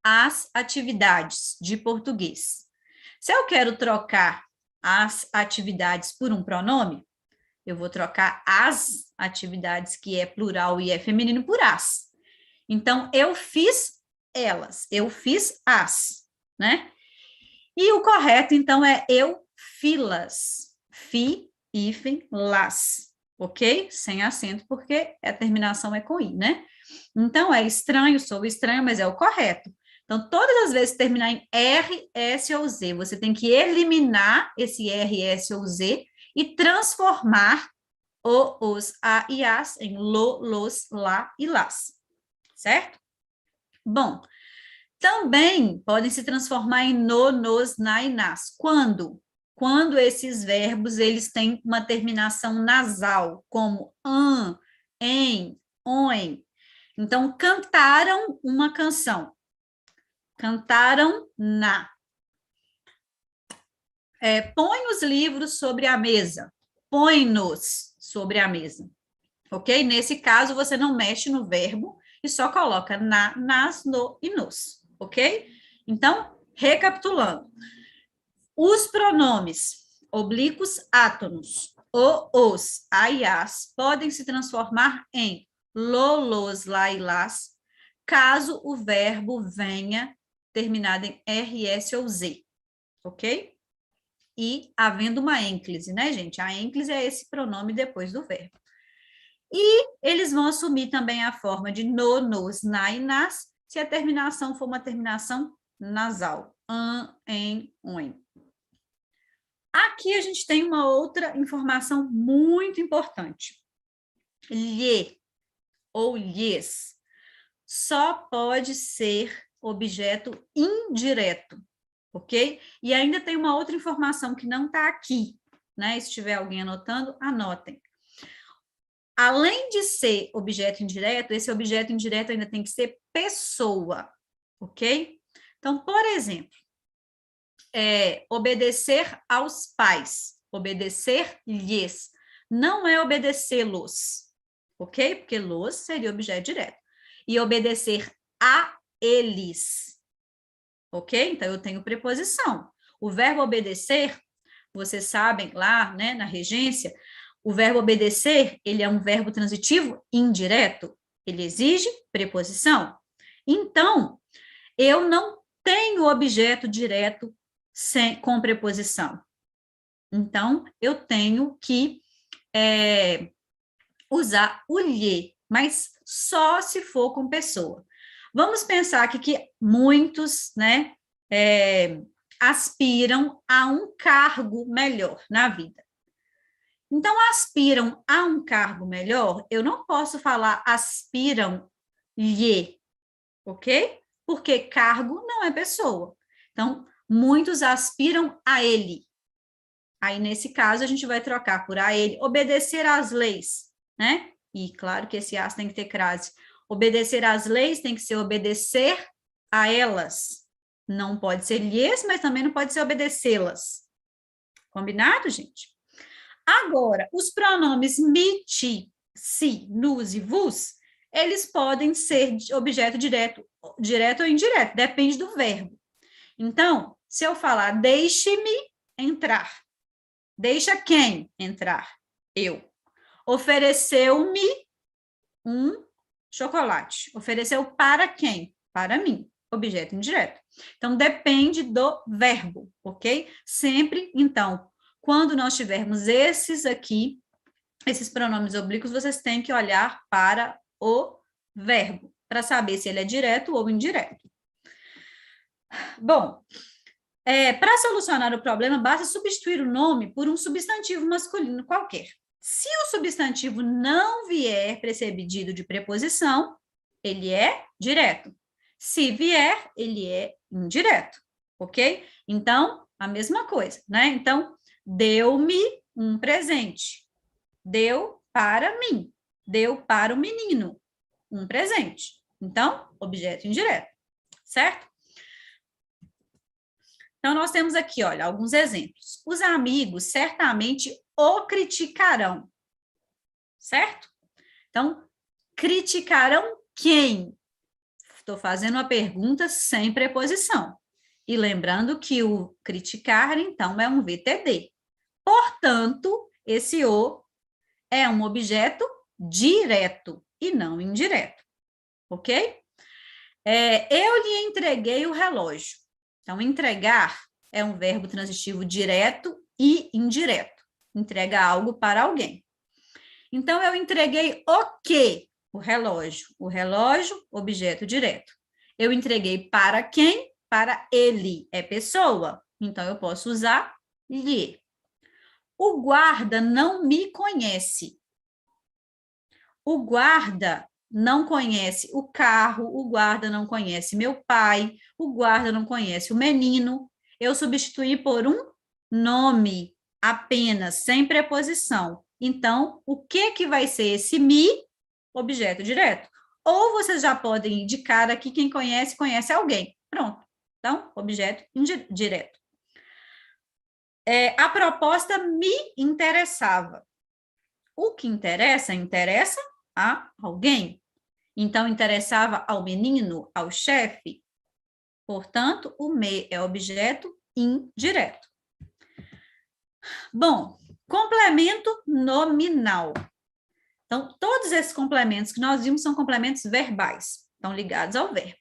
Speaker 1: as atividades de português. Se eu quero trocar as atividades por um pronome, eu vou trocar as atividades, que é plural e é feminino, por as. Então, eu fiz elas, eu fiz as, né? E o correto, então, é eu filas, fi, hífen, las, ok? Sem acento, porque a terminação é com i, né? Então, é estranho, sou estranho, mas é o correto. Então, todas as vezes que terminar em R, S ou Z, você tem que eliminar esse R, S ou Z e transformar o, os, a e as em lo, los, lá e las, certo? Bom, também podem se transformar em no, nos, na e nas. Quando? Quando esses verbos eles têm uma terminação nasal, como an, em, oem. Então, cantaram uma canção. Cantaram na. Põe os livros sobre a mesa. Põe-nos sobre a mesa. Ok? Nesse caso, você não mexe no verbo e só coloca na, nas, no e nos. Ok? Então, recapitulando. Os pronomes oblíquos átonos, o, os, a e as, podem se transformar em lo, los, lá e las, caso o verbo venha terminado em R, S ou Z, ok? E havendo uma ênclise, né, gente? A ênclise é esse pronome depois do verbo. E eles vão assumir também a forma de no, nos, na e nas, se a terminação for uma terminação nasal. An, em, oem. Aqui a gente tem uma outra informação muito importante. Lhe ou lhes só pode ser objeto indireto, ok? E ainda tem uma outra informação que não está aqui, né? Se tiver alguém anotando, anotem. Além de ser objeto indireto, esse objeto indireto ainda tem que ser pessoa, ok? Então, por exemplo, obedecer aos pais, obedecer-lhes, não é obedecê-los, ok? Porque los seria objeto direto. E obedecer a eles, ok? Então, eu tenho preposição. O verbo obedecer, vocês sabem lá, né, na regência, o verbo obedecer, ele é um verbo transitivo indireto, ele exige preposição. Então, eu não tenho objeto direto com preposição. Então, eu tenho que usar o lhe, mas só se for com pessoa. Vamos pensar aqui que muitos, né, aspiram a um cargo melhor na vida. Então, aspiram a um cargo melhor, eu não posso falar aspiram-lhe, ok? Porque cargo não é pessoa. Então, muitos aspiram a ele. Aí, nesse caso, a gente vai trocar por a ele, obedecer às leis, né? E claro que esse as tem que ter crase. Obedecer às leis tem que ser obedecer a elas. Não pode ser lhes, mas também não pode ser obedecê-las. Combinado, gente? Agora, os pronomes me, ti, si, nos e vos, eles podem ser objeto direto ou indireto, depende do verbo. Então, se eu falar deixe-me entrar, deixa quem entrar? Eu. Ofereceu-me um chocolate. Ofereceu para quem? Para mim. Objeto indireto. Então, depende do verbo, ok? Sempre, então, quando nós tivermos esses aqui, esses pronomes oblíquos, vocês têm que olhar para o verbo, para saber se ele é direto ou indireto. Bom, para solucionar o problema, basta substituir o nome por um substantivo masculino qualquer. Se o substantivo não vier precedido de preposição, ele é direto. Se vier, ele é indireto, ok? Então, a mesma coisa, né? Então, deu-me um presente. Deu para mim. Deu para o menino um presente. Então, objeto indireto, certo? Então, nós temos aqui, olha, alguns exemplos. Os amigos certamente o criticarão, certo? Então, criticarão quem? Estou fazendo uma pergunta sem preposição. E lembrando que o criticar, então, é um VTD. Portanto, esse o é um objeto direto e não indireto, ok? Eu lhe entreguei o relógio. Então, entregar é um verbo transitivo direto e indireto. Entrega algo para alguém. Então, eu entreguei o quê? O relógio. O relógio, objeto direto. Eu entreguei para quem? Para ele. É pessoa. Então, eu posso usar lhe. O guarda não me conhece. O guarda não conhece o carro, o guarda não conhece meu pai, o guarda não conhece o menino. Eu substituí por um nome apenas, sem preposição. Então, o que vai ser esse me? Objeto direto. Ou vocês já podem indicar aqui quem conhece, conhece alguém. Pronto. Então, objeto direto. A proposta me interessava. O que interessa a alguém. Então, interessava ao menino, ao chefe. Portanto, o me é objeto indireto. Bom, complemento nominal. Então, todos esses complementos que nós vimos são complementos verbais. Estão ligados ao verbo,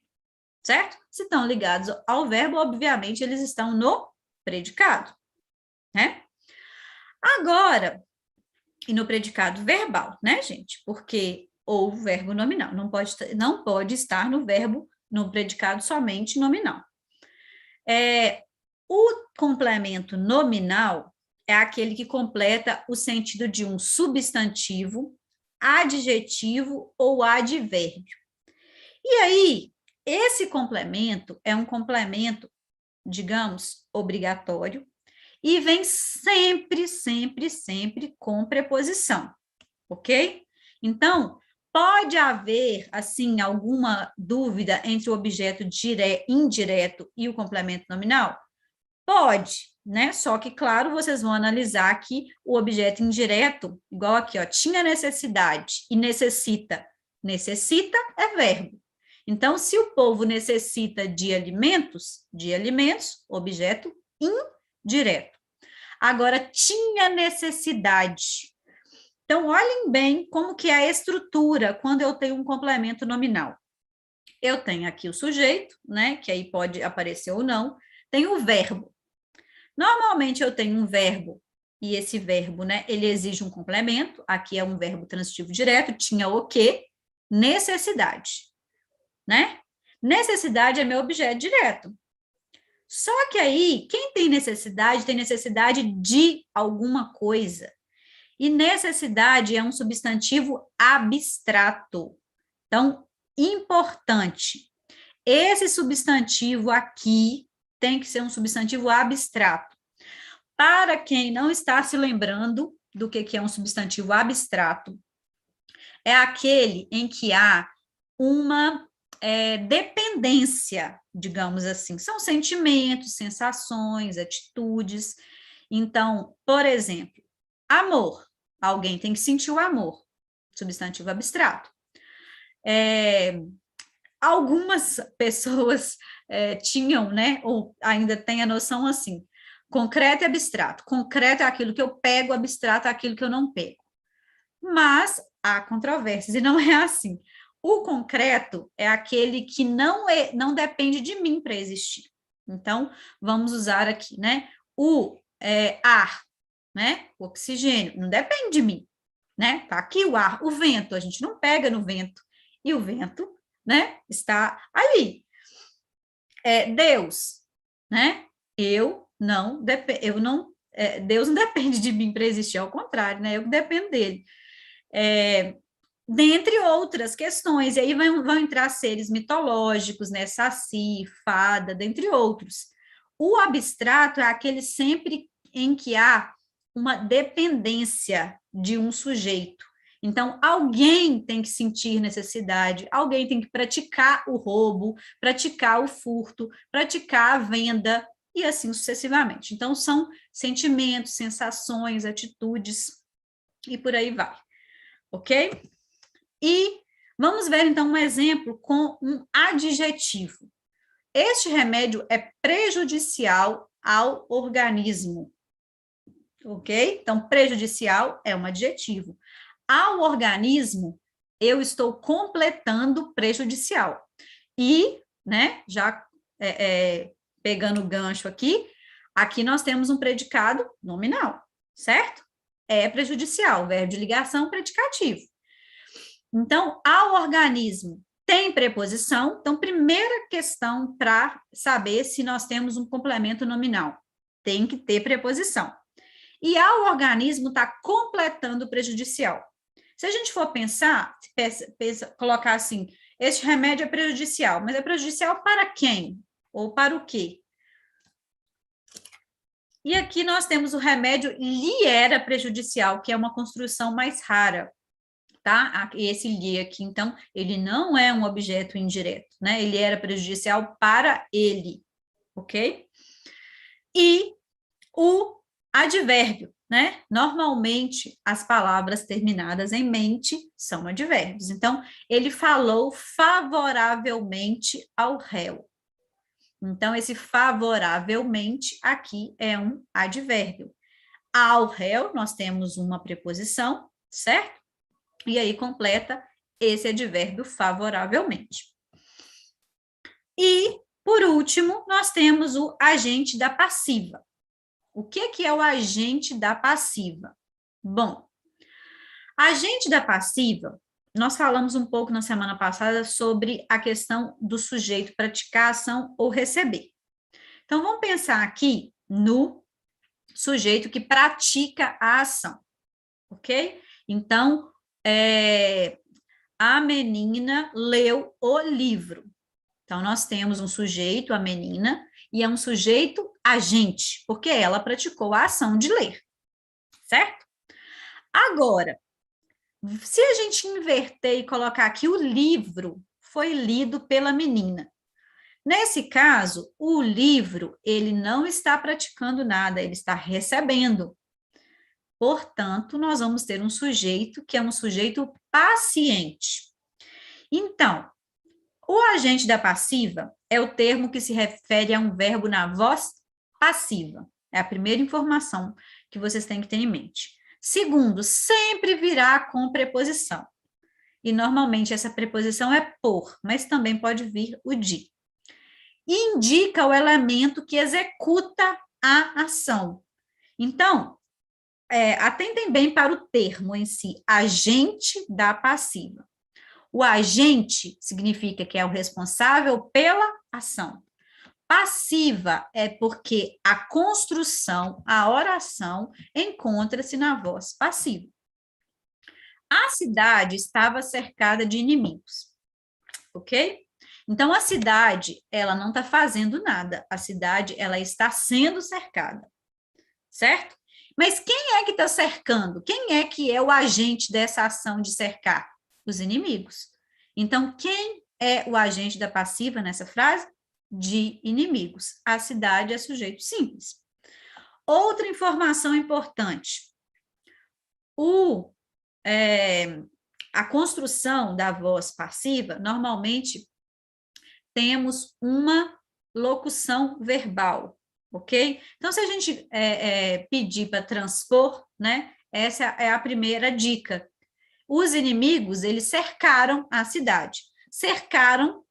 Speaker 1: certo? Se estão ligados ao verbo, obviamente, eles estão no predicado, né? Agora, e no predicado verbal, né, gente? Porque ou verbo nominal, não pode estar no verbo, no predicado somente nominal. O complemento nominal é aquele que completa o sentido de um substantivo, adjetivo ou advérbio. E aí, esse complemento é um complemento, digamos, obrigatório, e vem sempre, sempre, sempre com preposição, ok? Então, pode haver, assim, alguma dúvida entre o objeto indireto e o complemento nominal? Pode, né? Só que, claro, vocês vão analisar que o objeto indireto, igual aqui, ó, tinha necessidade e necessita. Necessita é verbo. Então, se o povo necessita de alimentos, objeto indireto. Agora, tinha necessidade. Então, olhem bem como que é a estrutura quando eu tenho um complemento nominal. Eu tenho aqui o sujeito, né, que aí pode aparecer ou não, tem o verbo. Normalmente, eu tenho um verbo, e esse verbo, né, ele exige um complemento, aqui é um verbo transitivo direto, tinha o quê? Necessidade, né? Necessidade é meu objeto direto. Só que aí, quem tem necessidade de alguma coisa. E necessidade é um substantivo abstrato. Então, importante. Esse substantivo aqui tem que ser um substantivo abstrato. Para quem não está se lembrando do que é um substantivo abstrato, é aquele em que há uma dependência, digamos assim. São sentimentos, sensações, atitudes. Então, por exemplo, amor. Alguém tem que sentir o amor. Substantivo abstrato. Algumas pessoas tinham, né, ou ainda têm a noção assim, concreto e abstrato. Concreto é aquilo que eu pego, abstrato é aquilo que eu não pego. Mas há controvérsias, e não é assim. O concreto é aquele que não depende de mim para existir. Então, vamos usar aqui, né, o ar, né, o oxigênio, não depende de mim, né, tá aqui o ar, o vento, a gente não pega no vento, e o vento, né, está ali. Deus, né, Deus não depende de mim para existir, ao contrário, né, eu dependo dele. Dentre outras questões, e aí vão entrar seres mitológicos, né, Saci, fada, dentre outros. O abstrato é aquele sempre em que há uma dependência de um sujeito. Então, alguém tem que sentir necessidade, alguém tem que praticar o roubo, praticar o furto, praticar a venda, e assim sucessivamente. Então, são sentimentos, sensações, atitudes, e por aí vai. Ok? E vamos ver, então, um exemplo com um adjetivo. Este remédio é prejudicial ao organismo. Ok? Então, prejudicial é um adjetivo. Ao organismo, eu estou completando prejudicial. E, né, já pegando o gancho aqui nós temos um predicado nominal, certo? É prejudicial, verbo de ligação, predicativo. Então, ao organismo tem preposição. Então, primeira questão para saber se nós temos um complemento nominal. Tem que ter preposição. E ao organismo está completando o prejudicial. Se a gente for pensar, colocar assim, este remédio é prejudicial, mas é prejudicial para quem? Ou para o quê? E aqui nós temos o remédio lhe era prejudicial, que é uma construção mais rara. Tá? Esse lhe aqui, então, ele não é um objeto indireto, né? Ele era prejudicial para ele, ok? E o advérbio, né? Normalmente, as palavras terminadas em mente são advérbios. Então, ele falou favoravelmente ao réu. Então, esse favoravelmente aqui é um advérbio. Ao réu, nós temos uma preposição, certo? E aí completa esse advérbio favoravelmente. E, por último, nós temos o agente da passiva. O que é o agente da passiva? Bom, agente da passiva, nós falamos um pouco na semana passada sobre a questão do sujeito praticar ação ou receber. Então, vamos pensar aqui no sujeito que pratica a ação, ok? Então, a menina leu o livro. Então, nós temos um sujeito, a menina, e é um sujeito agente, porque ela praticou a ação de ler, certo? Agora, se a gente inverter e colocar aqui o livro foi lido pela menina. Nesse caso, o livro, ele não está praticando nada, ele está recebendo. Portanto, nós vamos ter um sujeito que é um sujeito paciente. Então, o agente da passiva é o termo que se refere a um verbo na voz passiva. É a primeira informação que vocês têm que ter em mente. Segundo, sempre virá com preposição. E normalmente essa preposição é por, mas também pode vir o de. E indica o elemento que executa a ação. Então, atentem bem para o termo em si, agente da passiva. O agente significa que é o responsável pela ação. Passiva é porque a construção, a oração, encontra-se na voz passiva. A cidade estava cercada de inimigos, ok? Então, a cidade, ela não está fazendo nada. A cidade, ela está sendo cercada, certo? Mas quem é que está cercando? Quem é que é o agente dessa ação de cercar? Os inimigos. Então, quem é o agente da passiva nessa frase? De inimigos. A cidade é sujeito simples. Outra informação importante. A construção da voz passiva, normalmente, temos uma locução verbal, ok? Então, se a gente pedir para transpor, né, essa é a primeira dica. Os inimigos, eles cercaram a cidade. Cercaram,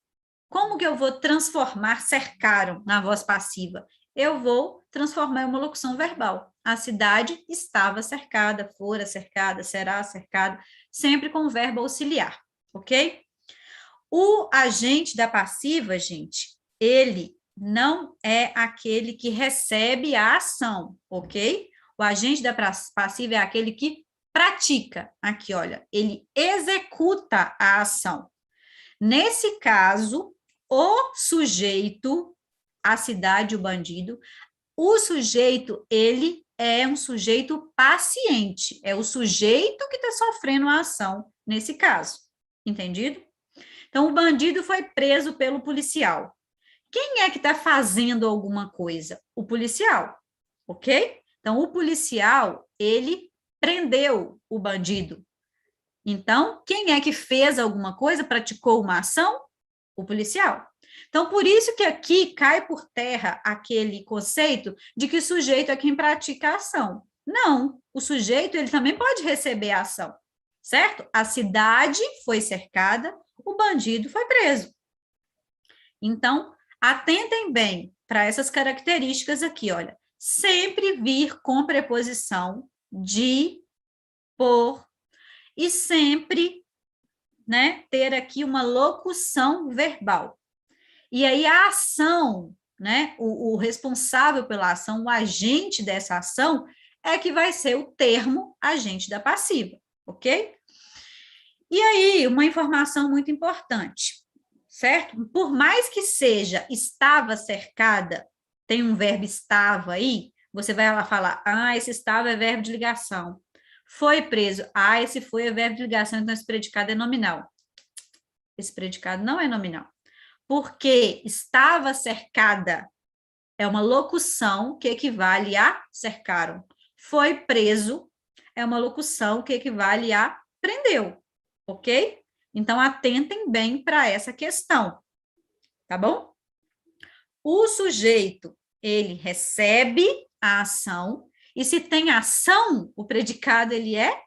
Speaker 1: como que eu vou transformar cercaram na voz passiva? Eu vou transformar em uma locução verbal. A cidade estava cercada, fora cercada, será cercada, sempre com o verbo auxiliar, ok? O agente da passiva, gente, ele não é aquele que recebe a ação, ok? O agente da passiva é aquele que pratica. Aqui, olha, ele executa a ação. Nesse caso, o sujeito, a cidade, o bandido, o sujeito, ele é um sujeito paciente, é o sujeito que está sofrendo a ação, nesse caso, entendido? Então, o bandido foi preso pelo policial. Quem é que está fazendo alguma coisa? O policial, ok? Então, o policial, ele prendeu o bandido. Então, quem é que fez alguma coisa, praticou uma ação? O policial. Então, por isso que aqui cai por terra aquele conceito de que o sujeito é quem pratica a ação. Não, o sujeito, ele também pode receber a ação, certo? A cidade foi cercada, o bandido foi preso. Então, atentem bem para essas características aqui, olha. Sempre vir com preposição de, por, e sempre, né, ter aqui uma locução verbal. E aí a ação, né, o responsável pela ação, o agente dessa ação, é que vai ser o termo agente da passiva, ok? E aí, uma informação muito importante, certo? Por mais que seja estava cercada, tem um verbo estava aí, você vai lá falar, esse estava é verbo de ligação. Foi preso, esse foi é verbo de ligação, então esse predicado é nominal. Esse predicado não é nominal. Porque estava cercada é uma locução que equivale a cercaram. Foi preso é uma locução que equivale a prendeu, ok? Então, atentem bem para essa questão, tá bom? O sujeito, ele recebe a ação, e se tem ação, o predicado, ele é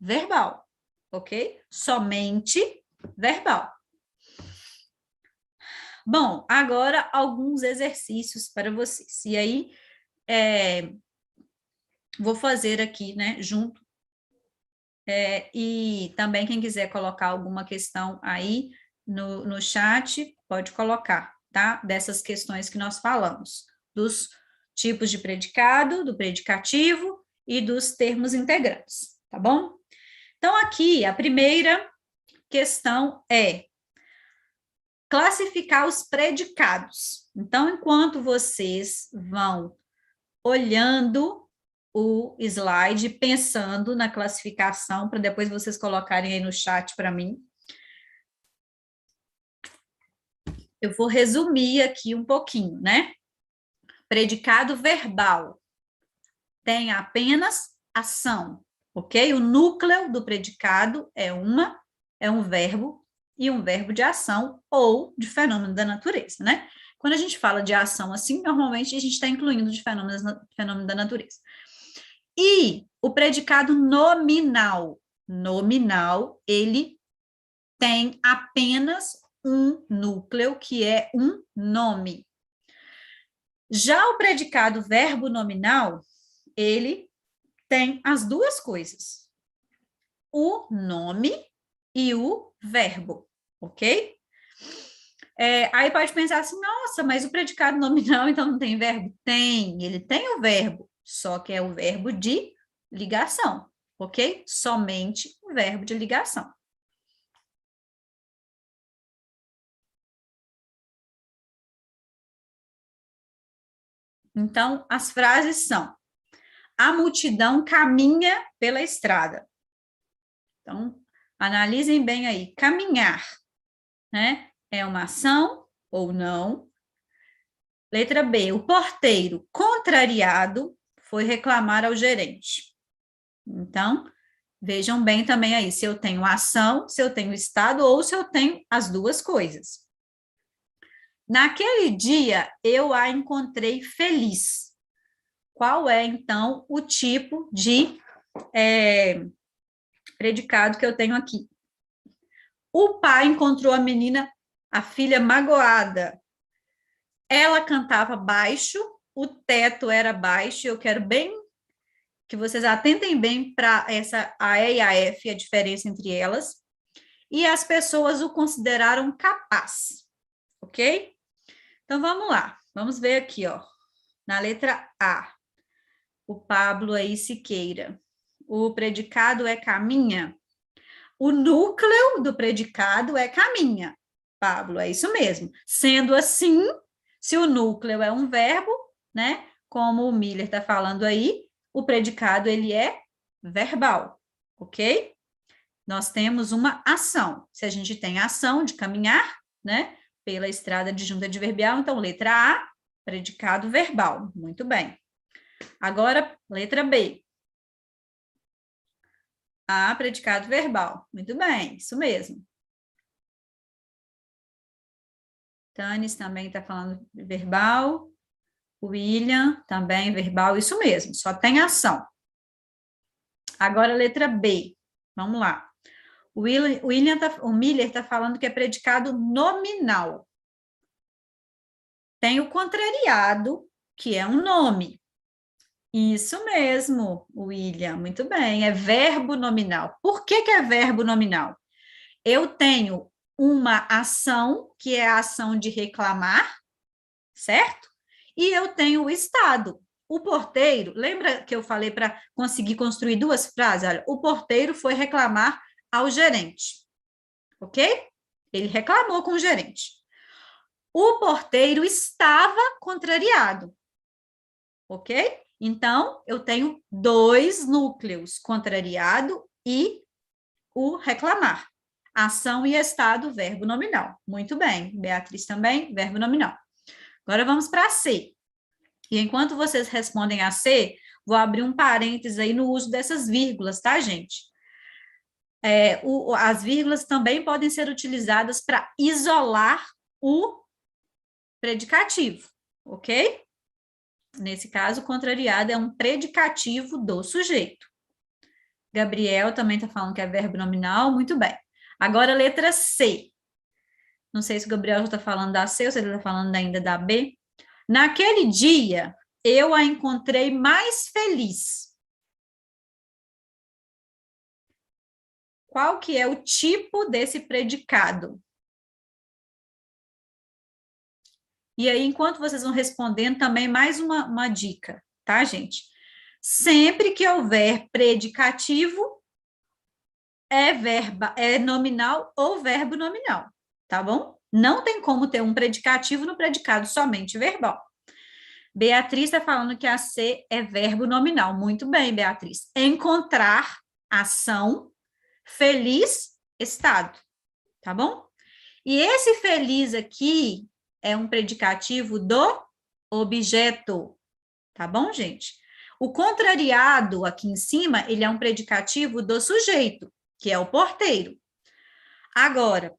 Speaker 1: verbal, ok? Somente verbal. Bom, agora alguns exercícios para vocês. E aí, vou fazer aqui, né, junto. E também quem quiser colocar alguma questão aí no chat, pode colocar, tá? Dessas questões que nós falamos, dos tipos de predicado, do predicativo e dos termos integrantes, tá bom? Então, aqui, a primeira questão é classificar os predicados. Então, enquanto vocês vão olhando o slide, pensando na classificação, para depois vocês colocarem aí no chat para mim, eu vou resumir aqui um pouquinho, né? Predicado verbal tem apenas ação, ok? O núcleo do predicado é um verbo e um verbo de ação ou de fenômeno da natureza, né? Quando a gente fala de ação assim, normalmente a gente está incluindo de fenômeno da natureza. E o predicado nominal, ele tem apenas um núcleo, que é um nome. Já o predicado verbo nominal, ele tem as duas coisas, o nome e o verbo, ok? Aí pode pensar assim, nossa, mas o predicado nominal então não tem verbo? Tem, ele tem o verbo, só que é o verbo de ligação, ok? Somente o verbo de ligação. Então, as frases são: a multidão caminha pela estrada. Então, analisem bem aí. Caminhar, né? É uma ação ou não? Letra B. O porteiro, contrariado, foi reclamar ao gerente. Então, vejam bem também aí se eu tenho ação, se eu tenho estado ou se eu tenho as duas coisas. Naquele dia, eu a encontrei feliz. Qual é, então, o tipo de predicado que eu tenho aqui? O pai encontrou a menina, a filha, magoada. Ela cantava baixo, o teto era baixo. Eu quero bem que vocês atentem bem para essa a E e a F, a diferença entre elas. E as pessoas o consideraram capaz, ok? Então vamos lá, vamos ver aqui, ó, na letra A. O Pablo aí Siqueira. O predicado é caminha. O núcleo do predicado é caminha. Pablo, é isso mesmo. Sendo assim, se o núcleo é um verbo, né? Como o Miller está falando aí, o predicado ele é verbal, ok? Nós temos uma ação. Se a gente tem a ação de caminhar, né? Pela estrada adjunta adverbial, então letra A, predicado verbal. Muito bem. Agora, letra B. A, predicado verbal. Muito bem, isso mesmo. Tanis também está falando verbal. William também verbal, isso mesmo, só tem ação. Agora, letra B. Vamos lá. O Miller está falando que é predicado nominal. Tem o contrariado, que é um nome. Isso mesmo, William, muito bem, é verbo nominal. Por que é verbo nominal? Eu tenho uma ação, que é a ação de reclamar, certo? E eu tenho o estado. O porteiro, lembra que eu falei para conseguir construir duas frases? Olha, o porteiro foi reclamar ao gerente, ok? Ele reclamou com o gerente. O porteiro estava contrariado, ok? Então, eu tenho dois núcleos, contrariado e o reclamar. Ação e estado, verbo nominal. Muito bem. Beatriz também, verbo nominal. Agora vamos para C. E enquanto vocês respondem a C, vou abrir um parênteses aí no uso dessas vírgulas, tá, gente? As vírgulas também podem ser utilizadas para isolar o predicativo, ok? Nesse caso, contrariado é um predicativo do sujeito. Gabriel também está falando que é verbo nominal, muito bem. Agora, letra C. Não sei se o Gabriel já está falando da C ou se ele está falando ainda da B. Naquele dia, eu a encontrei mais feliz. Qual que é o tipo desse predicado? E aí, enquanto vocês vão respondendo, também mais uma dica, tá, gente? Sempre que houver predicativo, é nominal ou verbo nominal, tá bom? Não tem como ter um predicativo no predicado somente verbal. Beatriz está falando que a C é verbo nominal. Muito bem, Beatriz. Encontrar, ação, feliz, estado, tá bom? E esse feliz aqui é um predicativo do objeto, tá bom, gente? O contrariado aqui em cima, ele é um predicativo do sujeito, que é o porteiro. Agora,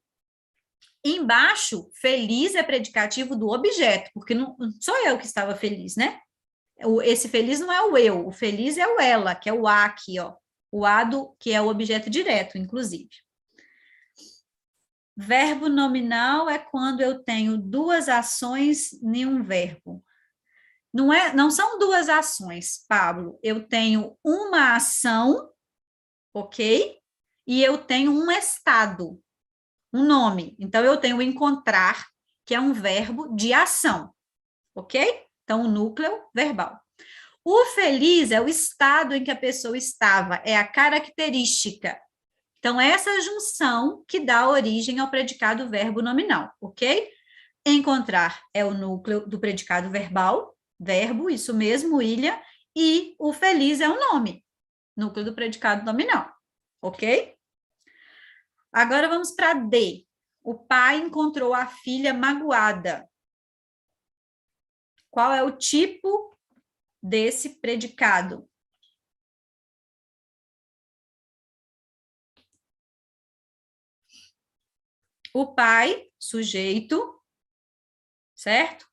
Speaker 1: embaixo, feliz é predicativo do objeto, porque não sou eu que estava feliz, né? Esse feliz não é o eu, o feliz é o ela, que é o a aqui, ó. O a que é o objeto direto, inclusive. Verbo nominal é quando eu tenho duas ações em um verbo. Não são duas ações, Pablo. Eu tenho uma ação, ok? E eu tenho um estado. um nome. Então, eu tenho encontrar, que é um verbo de ação, ok? Então, o núcleo verbal. O feliz é o estado em que a pessoa estava, é a característica. Então, essa junção que dá origem ao predicado verbo nominal, ok? Encontrar é o núcleo do predicado verbal, verbo, isso mesmo, William, e o feliz é o nome, núcleo do predicado nominal, ok? Agora vamos para D. O pai encontrou a filha magoada. Qual é o tipo desse predicado? O pai, sujeito, certo?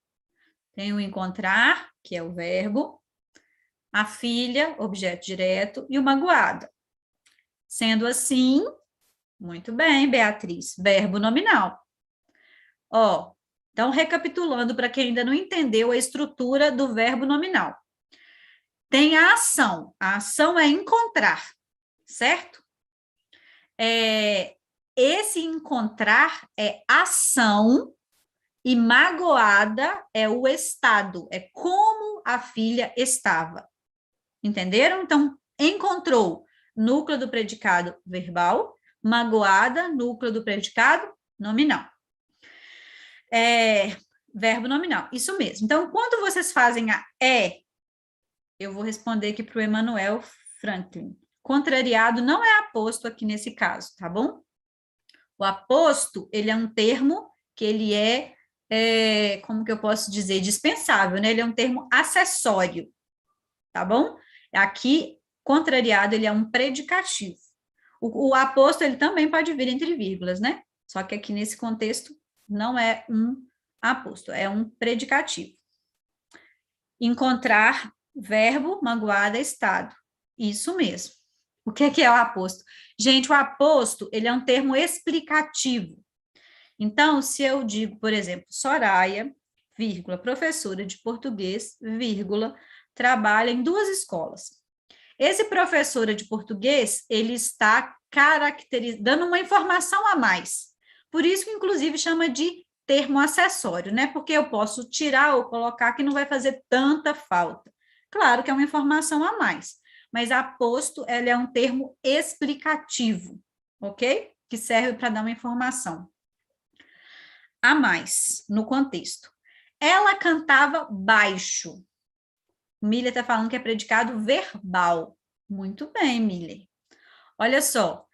Speaker 1: Tem o encontrar, que é o verbo, a filha, objeto direto, e o magoada. Sendo assim, muito bem, Beatriz, verbo nominal. Ó, então, recapitulando para quem ainda não entendeu a estrutura do verbo nominal. Tem a ação é encontrar, certo? Esse encontrar é ação e magoada é o estado, é como a filha estava. Entenderam? Então, encontrou núcleo do predicado verbal, magoada, núcleo do predicado nominal. Verbo nominal, isso mesmo. Então, quando vocês fazem a eu vou responder aqui para o Emanuel Franklin. Contrariado não é aposto aqui nesse caso, tá bom? O aposto, ele é um termo que ele como que eu posso dizer, dispensável, né? Ele é um termo acessório, tá bom? Aqui, contrariado, ele é um predicativo. O aposto, ele também pode vir entre vírgulas, né? Só que aqui nesse contexto, não é um aposto, é um predicativo. Encontrar, verbo, magoada, estado. Isso mesmo. O que é o aposto? Gente, o aposto, ele é um termo explicativo. Então, se eu digo, por exemplo, Soraya, vírgula, professora de português, vírgula, trabalha em 2 escolas. Esse professora de português, ele está dando uma informação a mais. Por isso que, inclusive, chama de termo acessório, né? Porque eu posso tirar ou colocar que não vai fazer tanta falta. Claro que é uma informação a mais, mas aposto, ela é um termo explicativo, ok? Que serve para dar uma informação a mais no contexto. Ela cantava baixo. Miller está falando que é predicado verbal. Muito bem, Miller. Olha só.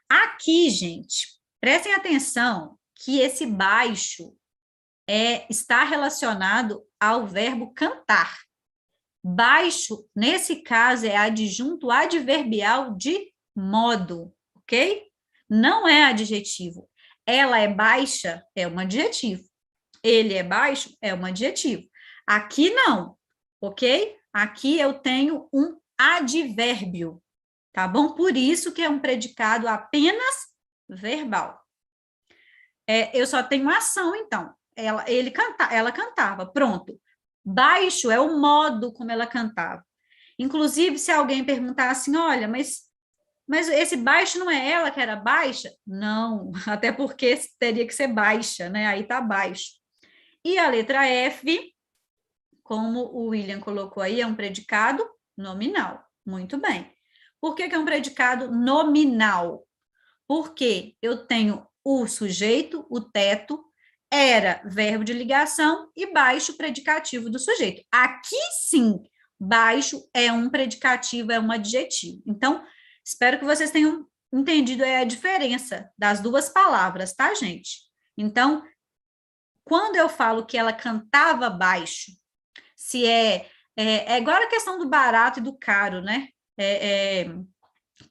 Speaker 1: Aqui, gente, prestem atenção que esse baixo está relacionado ao verbo cantar. Baixo, nesse caso, é adjunto adverbial de modo, ok? Não é adjetivo. Ela é baixa, é um adjetivo. Ele é baixo, é um adjetivo. Aqui não, ok? Aqui eu tenho um advérbio, tá bom? Por isso que é um predicado apenas verbal. Eu só tenho ação, então. Ela cantava, pronto. Baixo é o modo como ela cantava. Inclusive, se alguém perguntar assim, olha, mas esse baixo não é ela que era baixa? Não, até porque teria que ser baixa, né? Aí tá baixo. E a letra F, como o William colocou aí, é um predicado nominal. Muito bem. Por que é um predicado nominal? Porque eu tenho o sujeito, o teto, era verbo de ligação e baixo predicativo do sujeito. Aqui sim, baixo é um predicativo, é um adjetivo. Então, espero que vocês tenham entendido a diferença das duas palavras, tá, gente? Então, quando eu falo que ela cantava baixo, se é igual a questão do barato e do caro, né?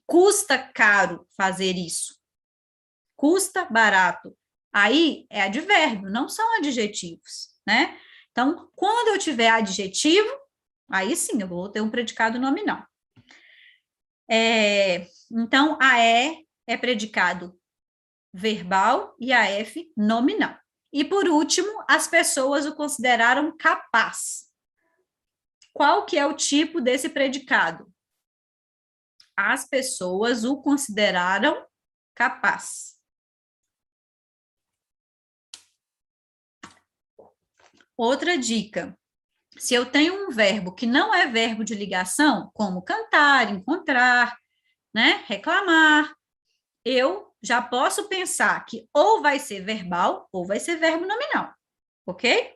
Speaker 1: Custa caro fazer isso. Custa barato. Aí é advérbio, não são adjetivos, né? Então, quando eu tiver adjetivo, aí sim eu vou ter um predicado nominal. Então, a é predicado verbal e a F nominal. E, por último, as pessoas o consideraram capaz. Qual que é o tipo desse predicado? As pessoas o consideraram capaz. Outra dica: se eu tenho um verbo que não é verbo de ligação, como cantar, encontrar, né, reclamar, eu já posso pensar que ou vai ser verbal ou vai ser verbo nominal, ok?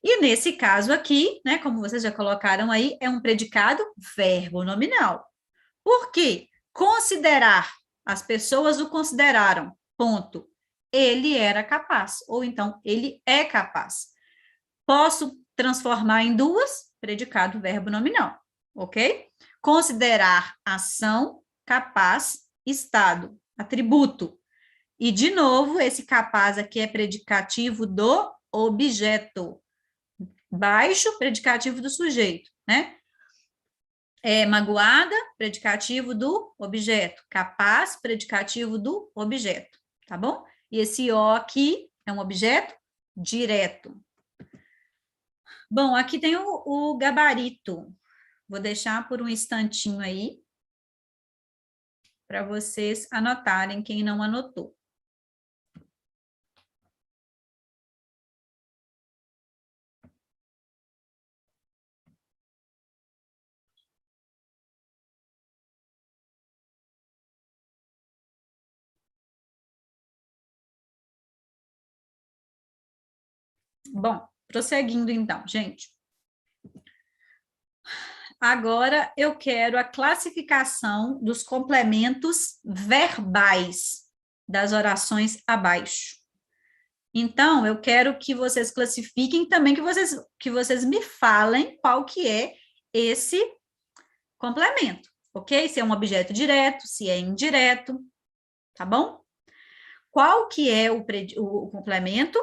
Speaker 1: E nesse caso aqui, né, como vocês já colocaram aí, é um predicado verbo nominal. Por quê? Considerar. As pessoas o consideraram. Ponto. Ele era capaz. Ou então, ele é capaz. Posso transformar em duas, predicado verbo nominal. Ok? Considerar ação, capaz, estado, atributo. E, de novo, esse capaz aqui é predicativo do objeto. Baixo, predicativo do sujeito, né? Magoada, predicativo do objeto. Capaz, predicativo do objeto, tá bom? E esse O aqui é um objeto direto. Bom, aqui tem o gabarito. Vou deixar por um instantinho aí, para vocês anotarem quem não anotou. Bom, prosseguindo então, gente. Agora eu quero a classificação dos complementos verbais das orações abaixo. Então, eu quero que vocês classifiquem também, que vocês me falem qual que é esse complemento, ok? Se é um objeto direto, se é indireto, tá bom? Qual que é o complemento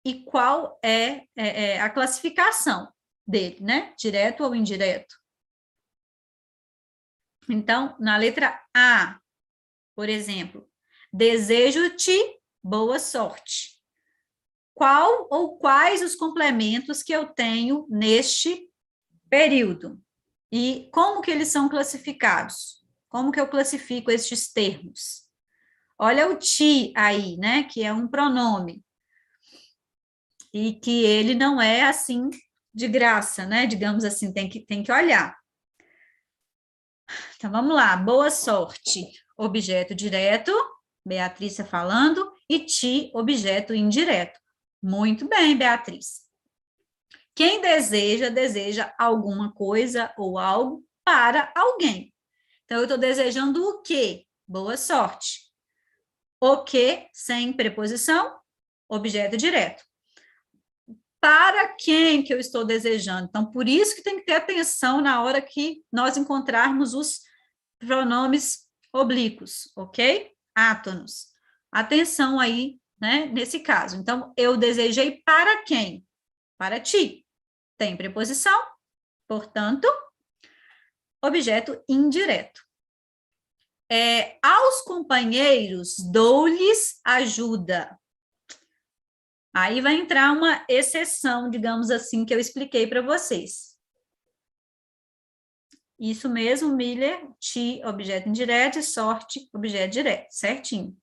Speaker 1: e qual é a classificação dele, né? Direto ou indireto? Então, na letra A, por exemplo, desejo-te boa sorte. Qual ou quais os complementos que eu tenho neste período? E como que eles são classificados? Como que eu classifico estes termos? Olha o ti aí, né, que é um pronome, e que ele não é assim de graça, né, digamos assim, tem que olhar. Então, vamos lá, boa sorte, objeto direto, Beatriz falando, e ti, objeto indireto. Muito bem, Beatriz. Quem deseja alguma coisa ou algo para alguém. Então, eu estou desejando o quê? Boa sorte. O que, sem preposição, objeto direto. Para quem que eu estou desejando? Então, por isso que tem que ter atenção na hora que nós encontrarmos os pronomes oblíquos, ok? Átonos. Atenção aí, né, nesse caso. Então, eu desejei para quem? Para ti. Tem preposição, portanto, objeto indireto. Aos companheiros dou-lhes ajuda. Aí vai entrar uma exceção, digamos assim, que eu expliquei para vocês. Isso mesmo, Miller, ti, objeto indireto, e sorte, objeto direto, certinho.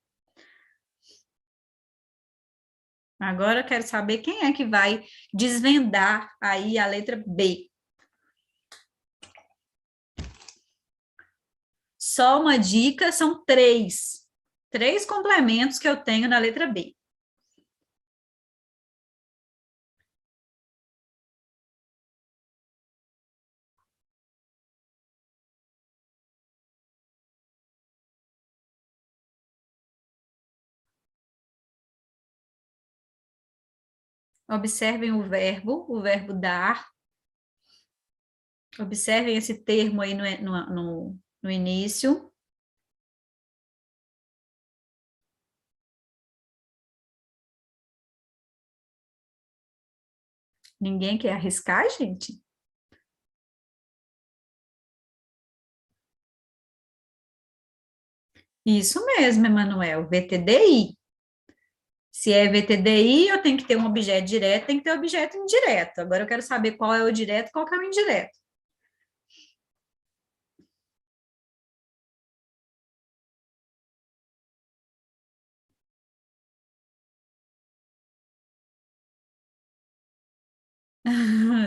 Speaker 1: Agora eu quero saber quem é que vai desvendar aí a letra B. Só uma dica, são três. Três complementos que eu tenho na letra B. Observem o verbo dar. Observem esse termo aí no início. Ninguém quer arriscar, gente? Isso mesmo, Emanuel, VTDI. Se é VTDI, eu tenho que ter um objeto direto, tem que ter objeto indireto. Agora eu quero saber qual é o direto e qual que é o indireto.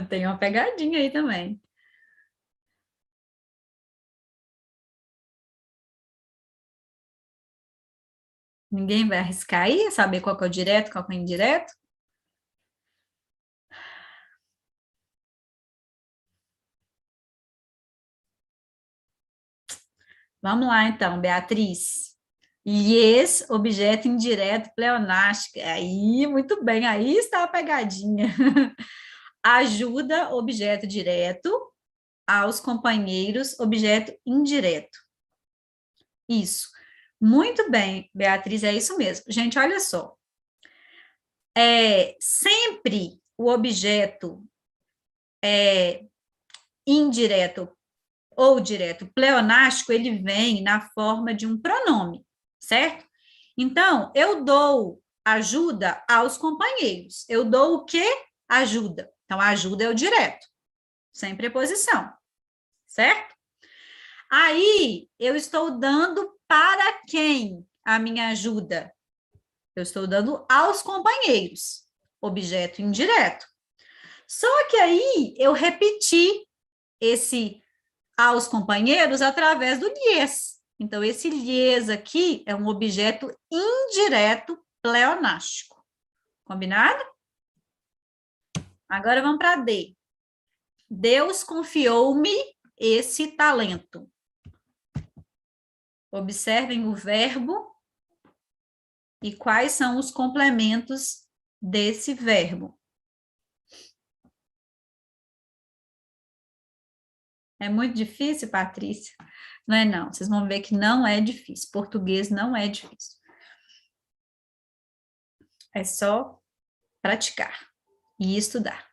Speaker 1: Tem uma pegadinha aí também. Ninguém vai arriscar aí, saber qual que é o direto, qual que é o indireto? Vamos lá, então, Beatriz. Yes, objeto indireto pleonástico. Aí, muito bem, aí está a pegadinha. Ajuda, objeto direto, aos companheiros, objeto indireto. Isso. Muito bem, Beatriz, é isso mesmo. Gente, olha só. Sempre o objeto indireto ou direto pleonástico, ele vem na forma de um pronome, certo? Então, eu dou ajuda aos companheiros. Eu dou o quê? Ajuda. Então, a ajuda é o direto, sem preposição, certo? Aí, eu estou dando para quem a minha ajuda? Eu estou dando aos companheiros, objeto indireto. Só que aí eu repeti esse aos companheiros através do lhes. Então, esse lhes aqui é um objeto indireto pleonástico. Combinado? Agora vamos para D. Deus confiou-me esse talento. Observem o verbo e quais são os complementos desse verbo. É muito difícil, Patrícia? Não é não. Vocês vão ver que não é difícil. Português não é difícil. É só praticar e estudar.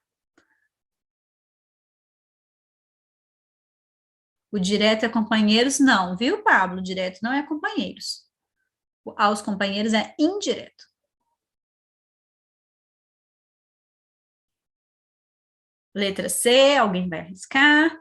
Speaker 1: O direto é companheiros? Não, viu, Pablo? O direto não é companheiros. O aos companheiros é indireto. Letra C, alguém vai arriscar?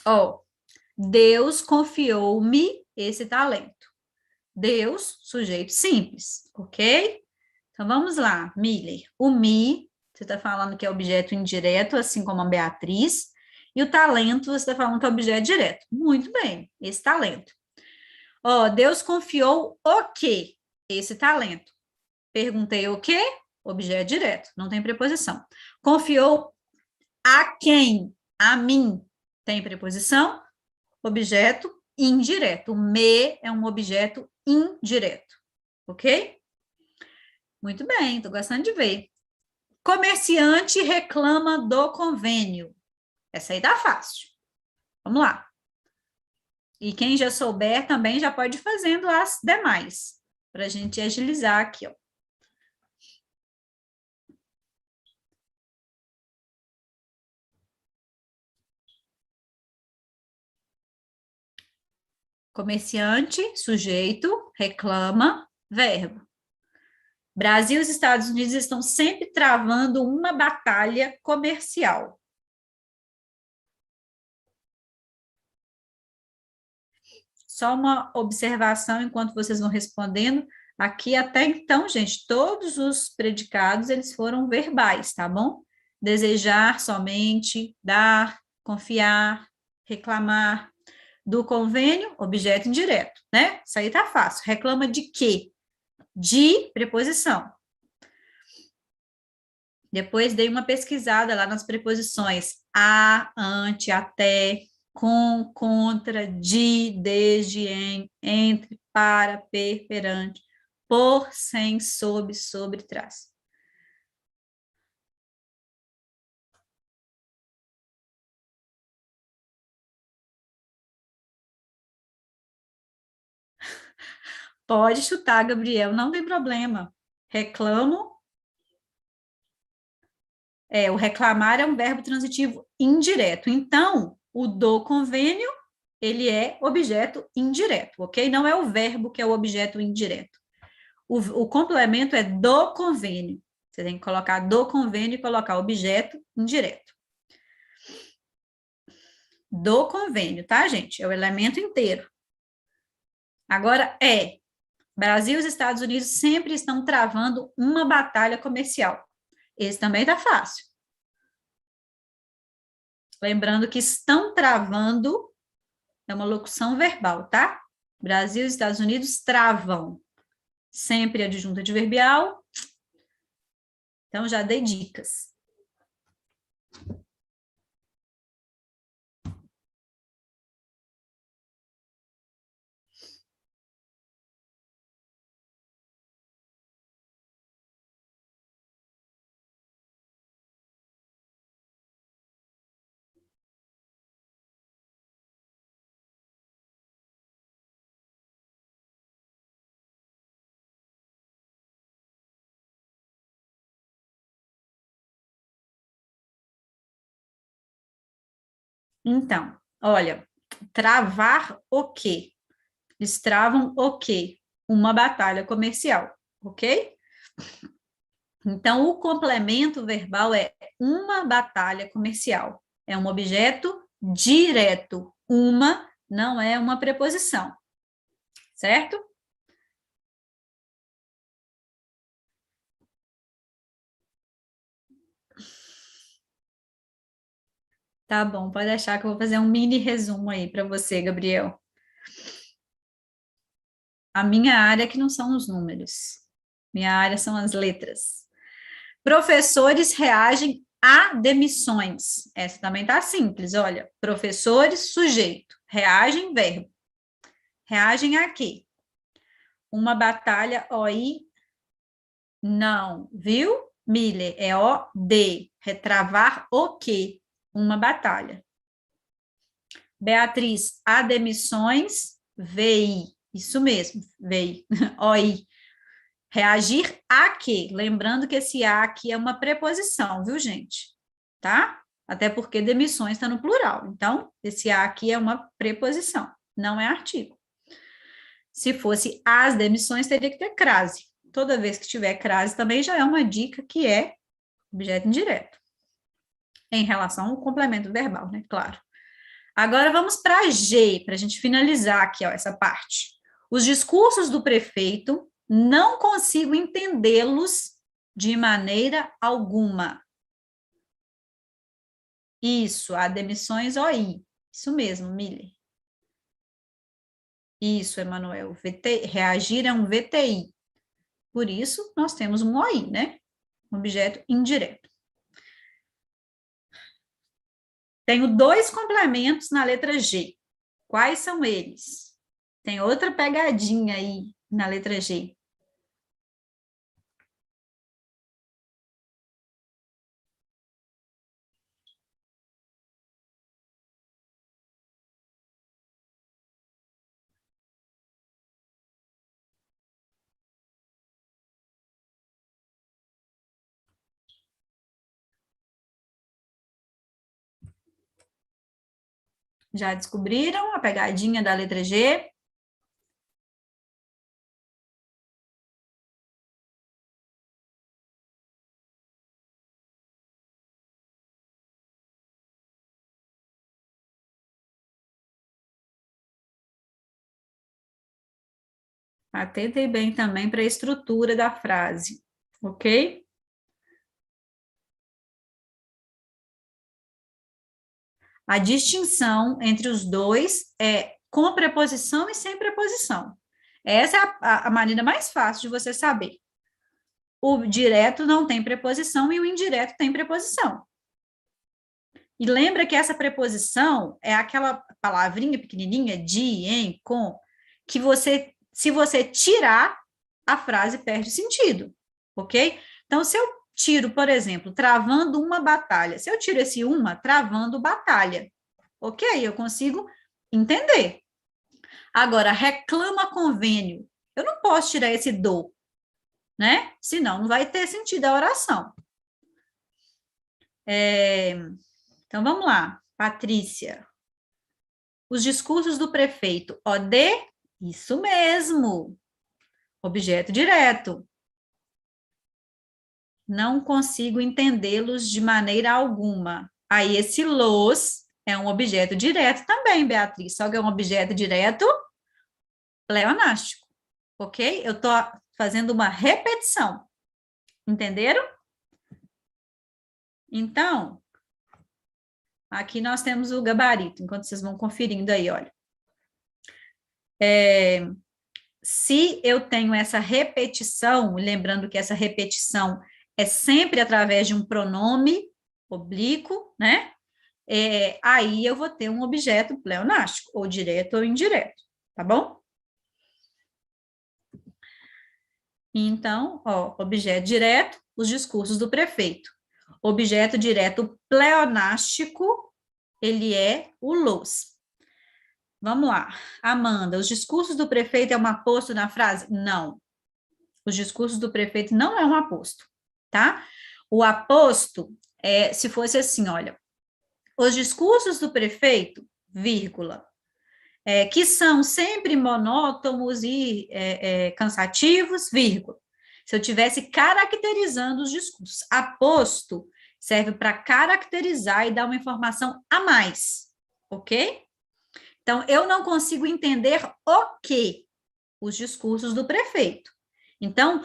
Speaker 1: Ó, Deus confiou-me esse talento. Deus, sujeito simples, ok? Então vamos lá, Miller. O me, você está falando que é objeto indireto, assim como a Beatriz, e o talento, você está falando que é objeto direto. Muito bem, esse talento. Ó, Deus confiou o quê? Esse talento. Perguntei o quê? Objeto direto, não tem preposição. Confiou a quem? A mim. Tem preposição? Objeto indireto. O me é um objeto indireto, ok? Muito bem, estou gostando de ver. Comerciante reclama do convênio. Essa aí tá fácil. Vamos lá. E quem já souber também já pode ir fazendo as demais, para a gente agilizar aqui, ó. Comerciante, sujeito, reclama, verbo. Brasil e os Estados Unidos estão sempre travando uma batalha comercial. Só uma observação enquanto vocês vão respondendo. Aqui até então, gente, todos os predicados eles foram verbais, tá bom? Desejar somente, dar, confiar, reclamar. Do convênio, objeto indireto, né? Isso aí tá fácil. Reclama de quê? De preposição. Depois dei uma pesquisada lá nas preposições a, ante, até, com, contra, de, desde, em, entre, para, per, perante, por, sem, sob, sobre, trás. Pode chutar, Gabriel, não tem problema. Reclamo. O reclamar é um verbo transitivo indireto. Então, o do convênio, ele é objeto indireto, ok? Não é o verbo que é o objeto indireto. O complemento é do convênio. Você tem que colocar do convênio e colocar objeto indireto. Do convênio, tá, gente? É o elemento inteiro. Agora, Brasil e os Estados Unidos sempre estão travando uma batalha comercial. Esse também tá fácil. Lembrando que estão travando é uma locução verbal, tá? Brasil e Estados Unidos travam. Sempre adjunto adverbial. Então, já dei dicas. Então, olha, travar o quê? Eles travam o quê? Uma batalha comercial, ok? Então, o complemento verbal é uma batalha comercial. É um objeto direto. Uma não é uma preposição, certo? Tá bom, pode deixar que eu vou fazer um mini resumo aí para você, Gabriel. A minha área que não são os números. Minha área são as letras. Professores reagem a demissões. Essa também tá simples, olha. Professores, sujeito. Reagem, verbo. Reagem a quê? Uma batalha OI, não, viu? Miller, é OD. Retravar o quê? Uma batalha. Beatriz, a demissões, VI. Isso mesmo, VI. OI. Reagir a quê? Lembrando que esse a aqui é uma preposição, viu, gente? Tá? Até porque demissões está no plural. Então, esse a aqui é uma preposição, não é artigo. Se fosse as demissões, teria que ter crase. Toda vez que tiver crase, também já é uma dica que é objeto indireto. Em relação ao complemento verbal, né? Claro. Agora vamos para G, para a gente finalizar aqui, ó, essa parte. Os discursos do prefeito, não consigo entendê-los de maneira alguma. Isso, a demissões OI. Isso mesmo, Miller. Isso, Emanuel. Reagir é um VTI. Por isso, nós temos um OI, né? Um objeto indireto. Tenho dois complementos na letra G. Quais são eles? Tem outra pegadinha aí na letra G. Já descobriram a pegadinha da letra G? Atentem bem também para a estrutura da frase, ok? A distinção entre os dois é com preposição e sem preposição. Essa é a maneira mais fácil de você saber. O direto não tem preposição e o indireto tem preposição. E lembra que essa preposição é aquela palavrinha pequenininha, de, em, com, que você, se você tirar, a frase perde sentido, ok? Então, se eu tiro, por exemplo, travando uma batalha, se eu tiro esse uma, travando batalha, ok? Eu consigo entender. Agora, reclama convênio. Eu não posso tirar esse do, né? Senão não vai ter sentido a oração. Então, vamos lá. Patrícia. Os discursos do prefeito. OD? Isso mesmo. Objeto direto. não consigo entendê-los de maneira alguma. Aí, esse los é um objeto direto também, Beatriz, só que é um objeto direto pleonástico, ok? Eu estou fazendo uma repetição, entenderam? Então, aqui nós temos o gabarito, enquanto vocês vão conferindo aí, olha. Se eu tenho essa repetição, lembrando que essa repetição é sempre através de um pronome oblíquo, né? Aí eu vou ter um objeto pleonástico, ou direto ou indireto, tá bom? Então, ó, objeto direto, os discursos do prefeito. Objeto direto pleonástico, ele é o los. Vamos lá. Amanda, os discursos do prefeito é um aposto na frase? Não. Os discursos do prefeito não é um aposto, tá? O aposto é, se fosse assim, olha, os discursos do prefeito, vírgula, que são sempre monótonos e cansativos, vírgula. Se eu tivesse caracterizando os discursos, aposto serve para caracterizar e dar uma informação a mais, ok? Então, eu não consigo entender o que? Os discursos do prefeito. Então,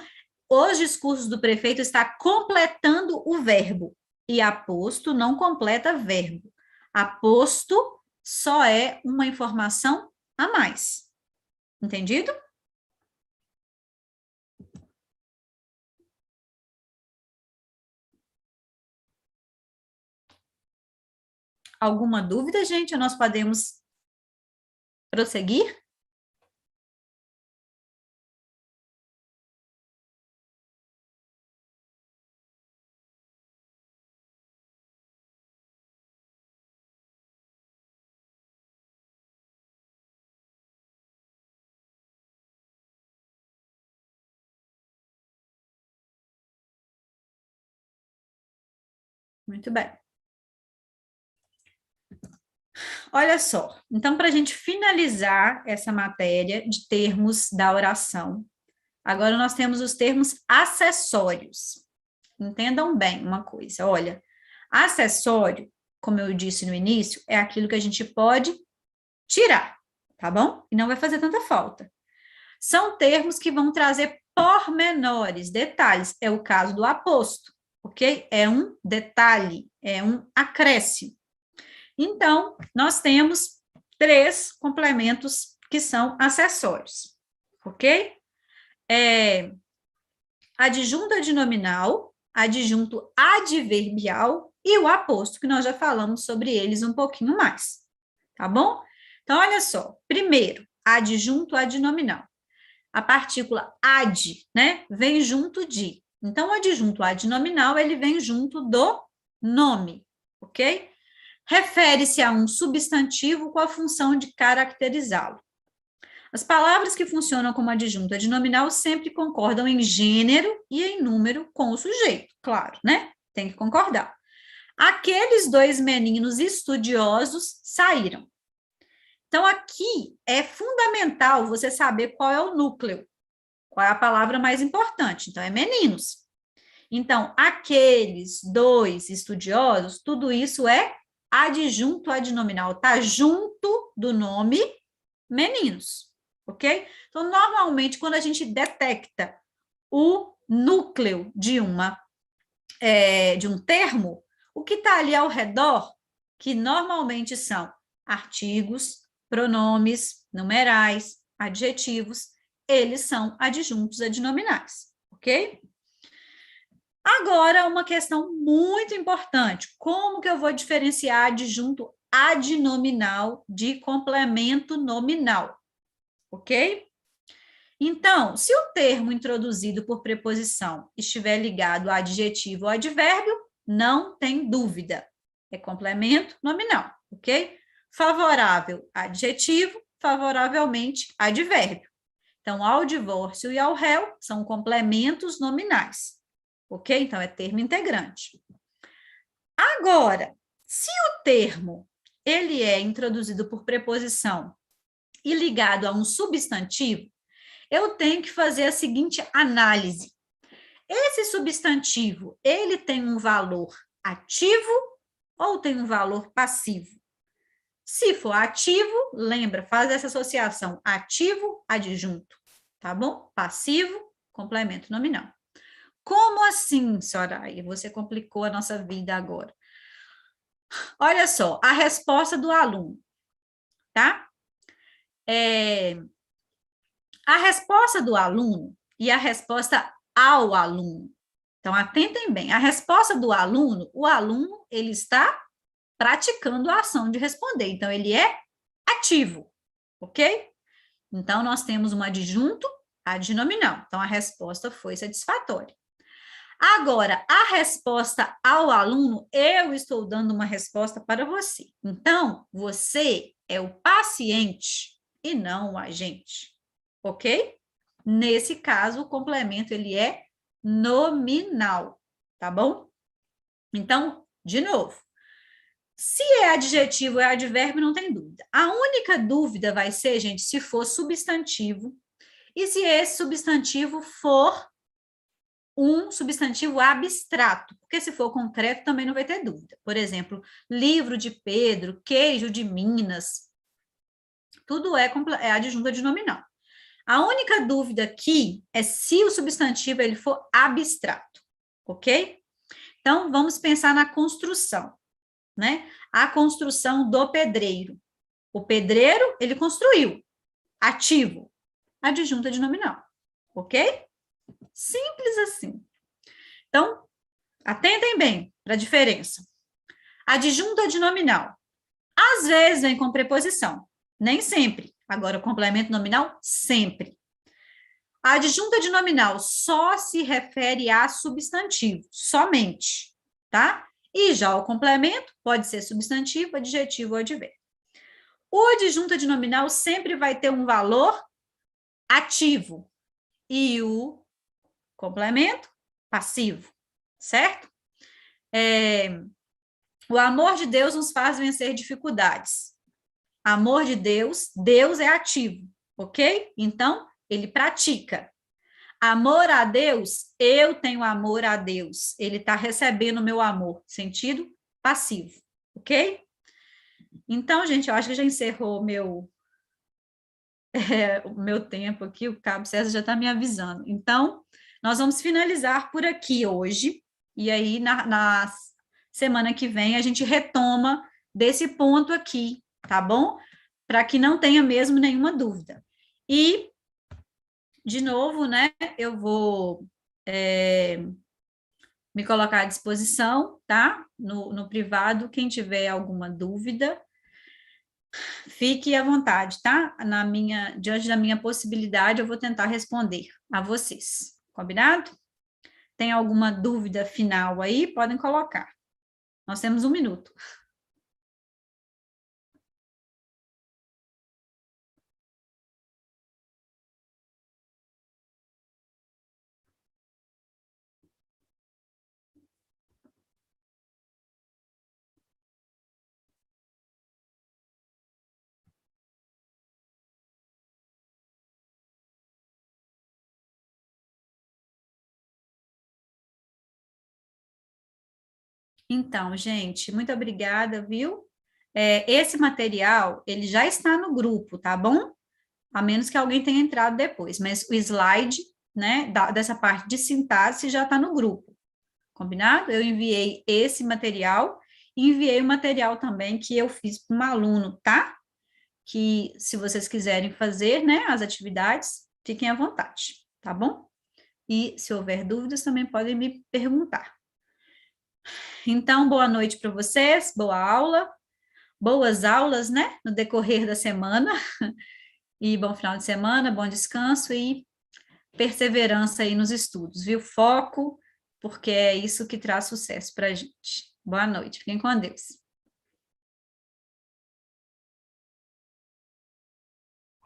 Speaker 1: os discursos do prefeito está completando o verbo, e aposto não completa verbo. Aposto só é uma informação a mais. Entendido? Alguma dúvida, gente? Nós podemos prosseguir? Muito bem. Olha só, então, para a gente finalizar essa matéria de termos da oração, agora nós temos os termos acessórios. Entendam bem uma coisa, olha, acessório, como eu disse no início, é aquilo que a gente pode tirar, tá bom? E não vai fazer tanta falta. São termos que vão trazer pormenores, detalhes, é o caso do aposto, ok? É um detalhe, é um acréscimo. Então, nós temos 3 complementos que são acessórios, ok? Adjunto adnominal, adjunto adverbial e o aposto, que nós já falamos sobre eles um pouquinho mais, tá bom? Então, olha só, primeiro, adjunto adnominal. A partícula ad, né, vem junto de. Então, o adjunto adnominal, ele vem junto do nome, ok? Refere-se a um substantivo com a função de caracterizá-lo. As palavras que funcionam como adjunto adnominal sempre concordam em gênero e em número com o sujeito, claro, né? Tem que concordar. Aqueles 2 meninos estudiosos saíram. Então, aqui é fundamental você saber qual é o núcleo, qual é a palavra mais importante. Então, é meninos. Então, aqueles 2 estudiosos, tudo isso é adjunto adnominal, tá junto do nome meninos, ok? Então, normalmente, quando a gente detecta o núcleo de um termo, o que está ali ao redor, que normalmente são artigos, pronomes, numerais, adjetivos, eles são adjuntos adnominais, ok? Agora, uma questão muito importante, como que eu vou diferenciar adjunto adnominal de complemento nominal, ok? Então, se o termo introduzido por preposição estiver ligado a adjetivo ou advérbio, não tem dúvida, é complemento nominal, ok? Favorável, adjetivo, favoravelmente, advérbio. Então, ao divórcio e ao réu são complementos nominais, ok? Então, é termo integrante. Agora, se o termo ele é introduzido por preposição e ligado a um substantivo, eu tenho que fazer a seguinte análise. esse substantivo, ele tem um valor ativo ou tem um valor passivo? Se for ativo, lembra, faz essa associação ativo, adjunto, tá bom? Passivo, complemento nominal. Como assim, Soraya? Você complicou a nossa vida agora. Olha só, a resposta do aluno, tá? A resposta do aluno e a resposta ao aluno. Então, atentem bem. A resposta do aluno, o aluno, ele está praticando a ação de responder. Então, ele é ativo, ok? Então, nós temos um adjunto adnominal. Então, a resposta foi satisfatória. Agora, a resposta ao aluno, eu estou dando uma resposta para você. Então, você é o paciente e não o agente, ok? Nesse caso, o complemento, ele é nominal, tá bom? Então, de novo, se é adjetivo ou é advérbio, não tem dúvida. A única dúvida vai ser, gente, se for substantivo e se esse substantivo for um substantivo abstrato, porque se for concreto também não vai ter dúvida. Por exemplo, livro de Pedro, queijo de Minas, tudo é adjunto adnominal. A única dúvida aqui é se o substantivo ele for abstrato, ok? Então, vamos pensar na construção, né? A construção do pedreiro. O pedreiro, ele construiu, ativo, adjunto adnominal, ok? Simples assim. Então, atentem bem para a diferença. Adjunto adnominal. Às vezes vem com preposição, nem sempre. Agora, o complemento nominal, sempre. A adjunta adnominal só se refere a substantivo, somente, tá? E já o complemento pode ser substantivo, adjetivo ou advérbio. O adjunto adnominal sempre vai ter um valor ativo e o complemento passivo, certo? O amor de Deus nos faz vencer dificuldades. Amor de Deus, Deus é ativo, ok? Então, ele pratica. Amor a Deus, eu tenho amor a Deus. Ele está recebendo o meu amor, sentido passivo, ok? Então, gente, eu acho que já encerrou o meu tempo aqui, o Cabo César já está me avisando. Então, nós vamos finalizar por aqui hoje, e aí na semana que vem a gente retoma desse ponto aqui, tá bom? Para que não tenha mesmo nenhuma dúvida. E, de novo, né, eu vou me colocar à disposição, tá? No privado, quem tiver alguma dúvida, fique à vontade, tá? Diante da minha possibilidade, eu vou tentar responder a vocês. Combinado? Tem alguma dúvida final aí? Podem colocar. Nós temos 1 minuto. Então, gente, muito obrigada, viu? Esse material, ele já está no grupo, tá bom? A menos que alguém tenha entrado depois, mas o slide, né, dessa parte de sintaxe já está no grupo, combinado? Eu enviei esse material e enviei o material também que eu fiz para um aluno, tá? Que se vocês quiserem fazer, né, as atividades, fiquem à vontade, tá bom? E se houver dúvidas, também podem me perguntar. Então, boa noite para vocês, boa aula, boas aulas, né, no decorrer da semana, e bom final de semana, bom descanso e perseverança aí nos estudos, viu? Foco, porque é isso que traz sucesso para a gente. Boa noite, fiquem com Deus.